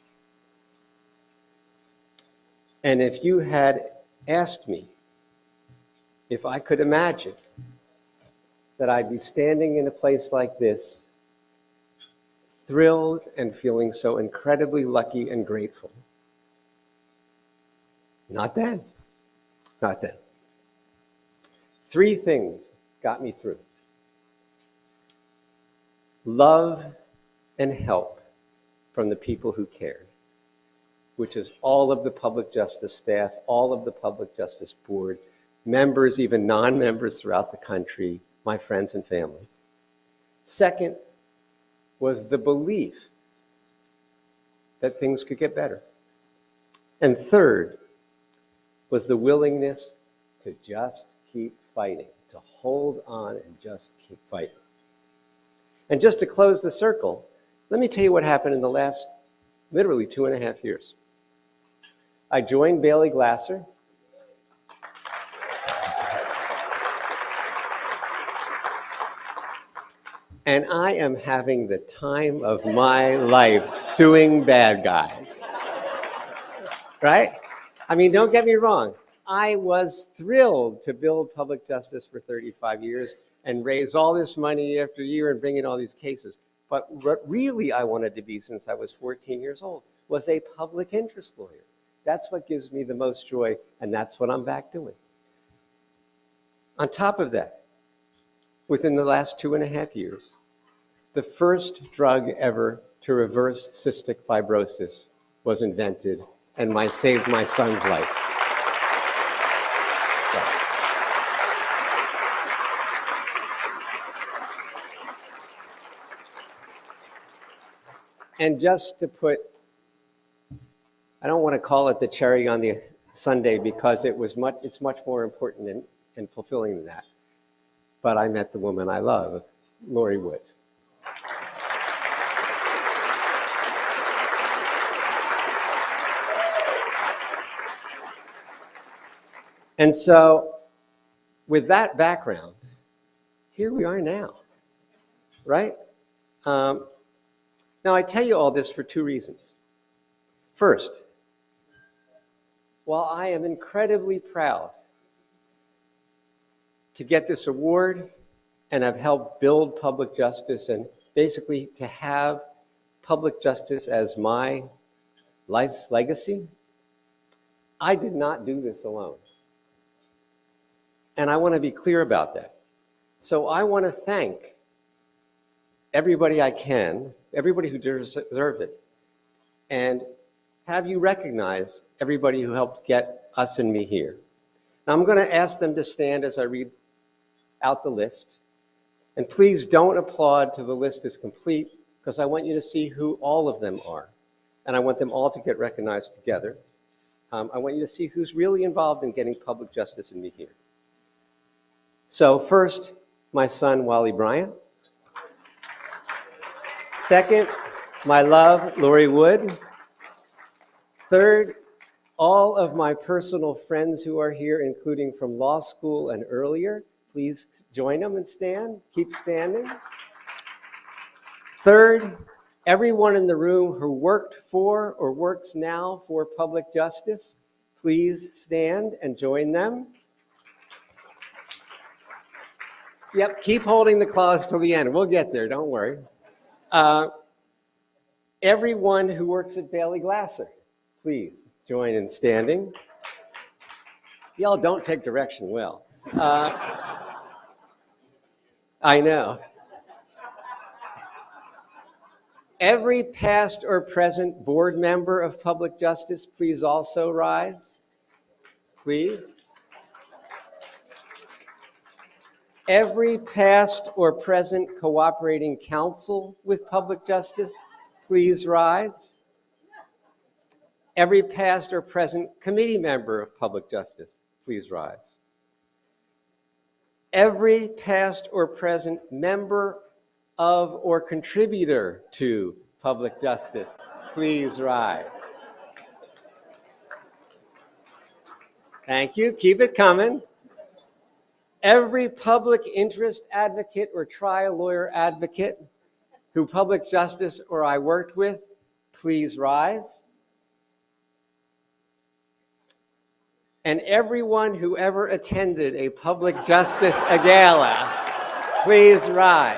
And if you had asked me if I could imagine that I'd be standing in a place like this, thrilled and feeling so incredibly lucky and grateful. Not then. Not then. 3 things got me through. Love and help from the people who cared, which is all of the public justice staff, all of the public justice board, members, even non-members throughout the country, my friends and family. Second was the belief that things could get better. And third was the willingness to just keep fighting, to hold on and just keep fighting. And just to close the circle, let me tell you what happened in the last literally 2.5 years. I joined Bailey Glasser. And I am having the time of my life suing bad guys. Right? I mean, don't get me wrong. I was thrilled to build public justice for 35 years and raise all this money after year and bring in all these cases. But what really I wanted to be since I was 14 years old was a public interest lawyer. That's what gives me the most joy, and that's what I'm back doing. On top of that, within the last 2.5 years, the first drug ever to reverse cystic fibrosis was invented and saved my son's life. And just to put, I don't want to call it the cherry on the sundae because it's much more important and fulfilling than that. But I met the woman I love, Lori Wood. And so, with that background, here we are now, right? Now, I tell you all this for two reasons. First, while I am incredibly proud to get this award and have helped build public justice and basically to have public justice as my life's legacy, I did not do this alone. And I want to be clear about that. So I want to thank everybody I can, everybody who deserves it, and have you recognize everybody who helped get us and me here. Now I'm going to ask them to stand as I read out the list. And please don't applaud till the list is complete, because I want you to see who all of them are. And I want them all to get recognized together. I want you to see who's really involved in getting public justice and me here. So first, my son, Wally Bryant. Second, my love, Lori Wood. Third, all of my personal friends who are here, including from law school and earlier. Please join them and stand. Keep standing. Third, everyone in the room who worked for or works now for public justice, please stand and join them. Yep, keep holding the claws till the end. We'll get there, don't worry. Everyone who works at Bailey Glasser, please join in standing. Y'all don't take direction well. I know. Every past or present board member of public justice, please also rise. Please. Every past or present cooperating counsel with public justice, please rise. Every past or present committee member of public justice, please rise. Every past or present member of or contributor to public justice, please rise. Thank you. Keep it coming. Every public interest advocate or trial lawyer advocate who public justice or I worked with, please rise. And everyone who ever attended a public justice gala, please rise.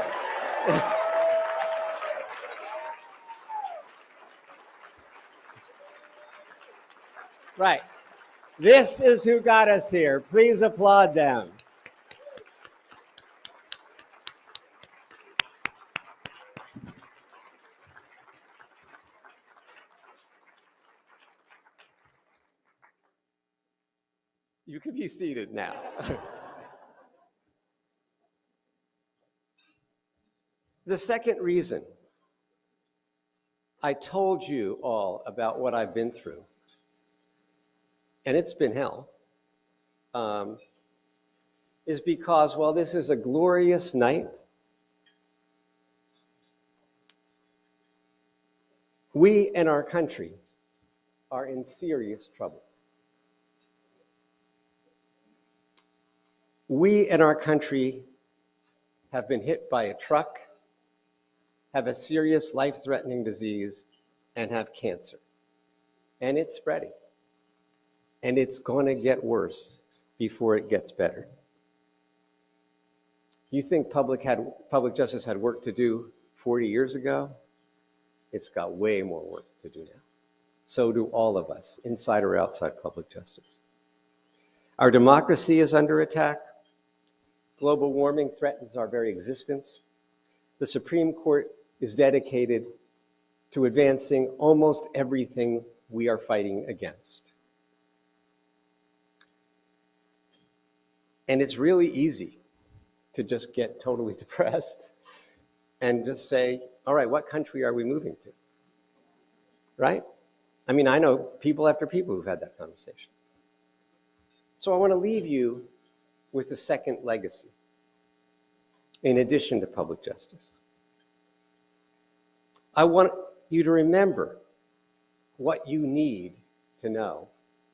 Right. This is who got us here. Please applaud them. You can be seated now. The second reason I told you all about what I've been through, and it's been hell, is because while this is a glorious night, we and our country are in serious trouble. We and our country have been hit by a truck, have a serious life-threatening disease, and have cancer. And it's spreading. and it's going to get worse before it gets better. You think public justice had work to do 40 years ago? It's got way more work to do now. So do all of us, inside or outside public justice. Our democracy is under attack. Global warming threatens our very existence. The Supreme Court is dedicated to advancing almost everything we are fighting against. And it's really easy to just get totally depressed and just say, all right, what country are we moving to? Right? I mean, I know people after people who've had that conversation. So I want to leave you with a second legacy, in addition to public justice. I want you to remember what you need to know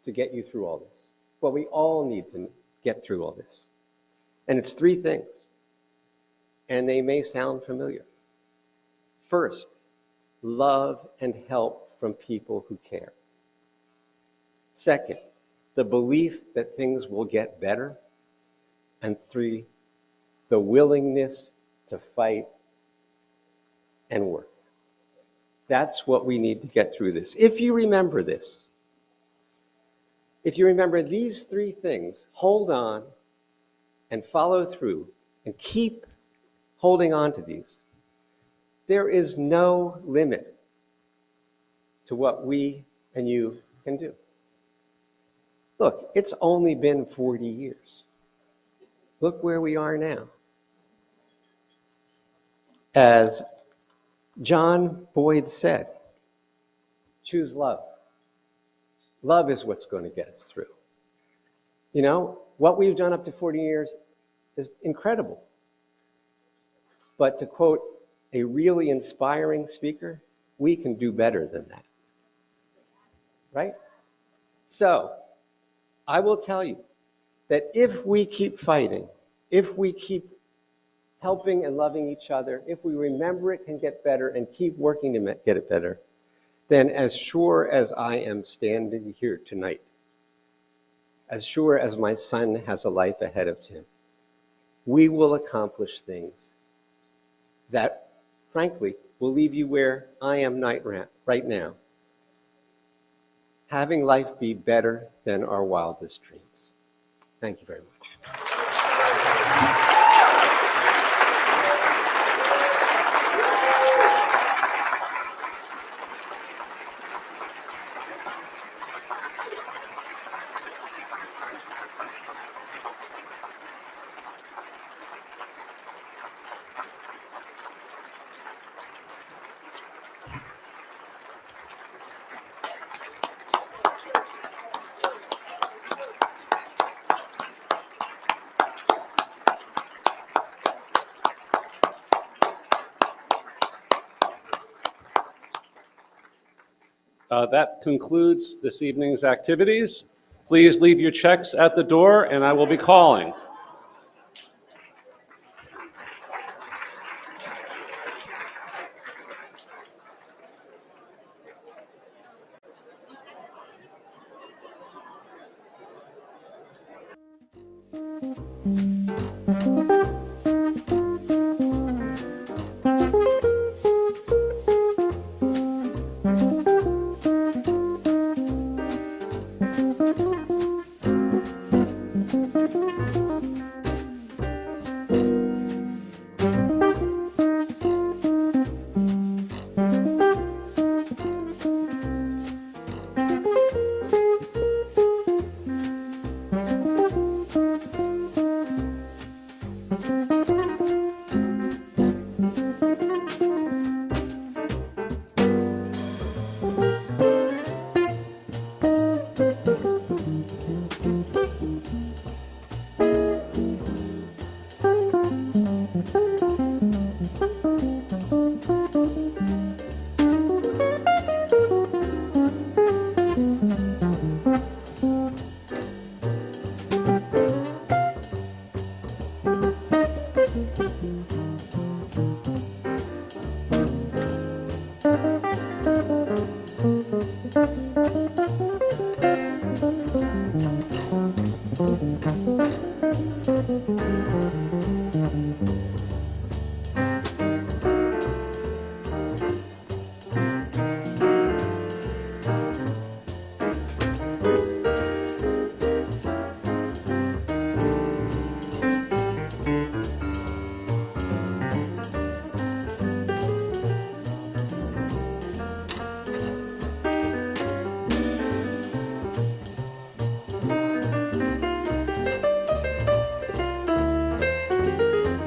to get you through all this, what we all need to get through all this. And it's three things, and they may sound familiar. First, love and help from people who care. Second, the belief that things will get better. And three, the willingness to fight and work. That's what we need to get through this. If you remember this, if you remember these three things, hold on and follow through and keep holding on to these. There is no limit to what we and you can do. Look, it's only been 40 years. Look where we are now. As John Boyd said, choose love. Love is what's going to get us through. You know, what we've done up to 40 years is incredible. But to quote a really inspiring speaker, we can do better than that. Right? So, I will tell you that if we keep fighting, if we keep helping and loving each other, if we remember it can get better and keep working to get it better, then as sure as I am standing here tonight, as sure as my son has a life ahead of him, we will accomplish things that, frankly, will leave you where I am right now, having life be better than our wildest dreams. Thank you very much. That concludes this evening's activities. Please leave your checks at the door, and I will be calling.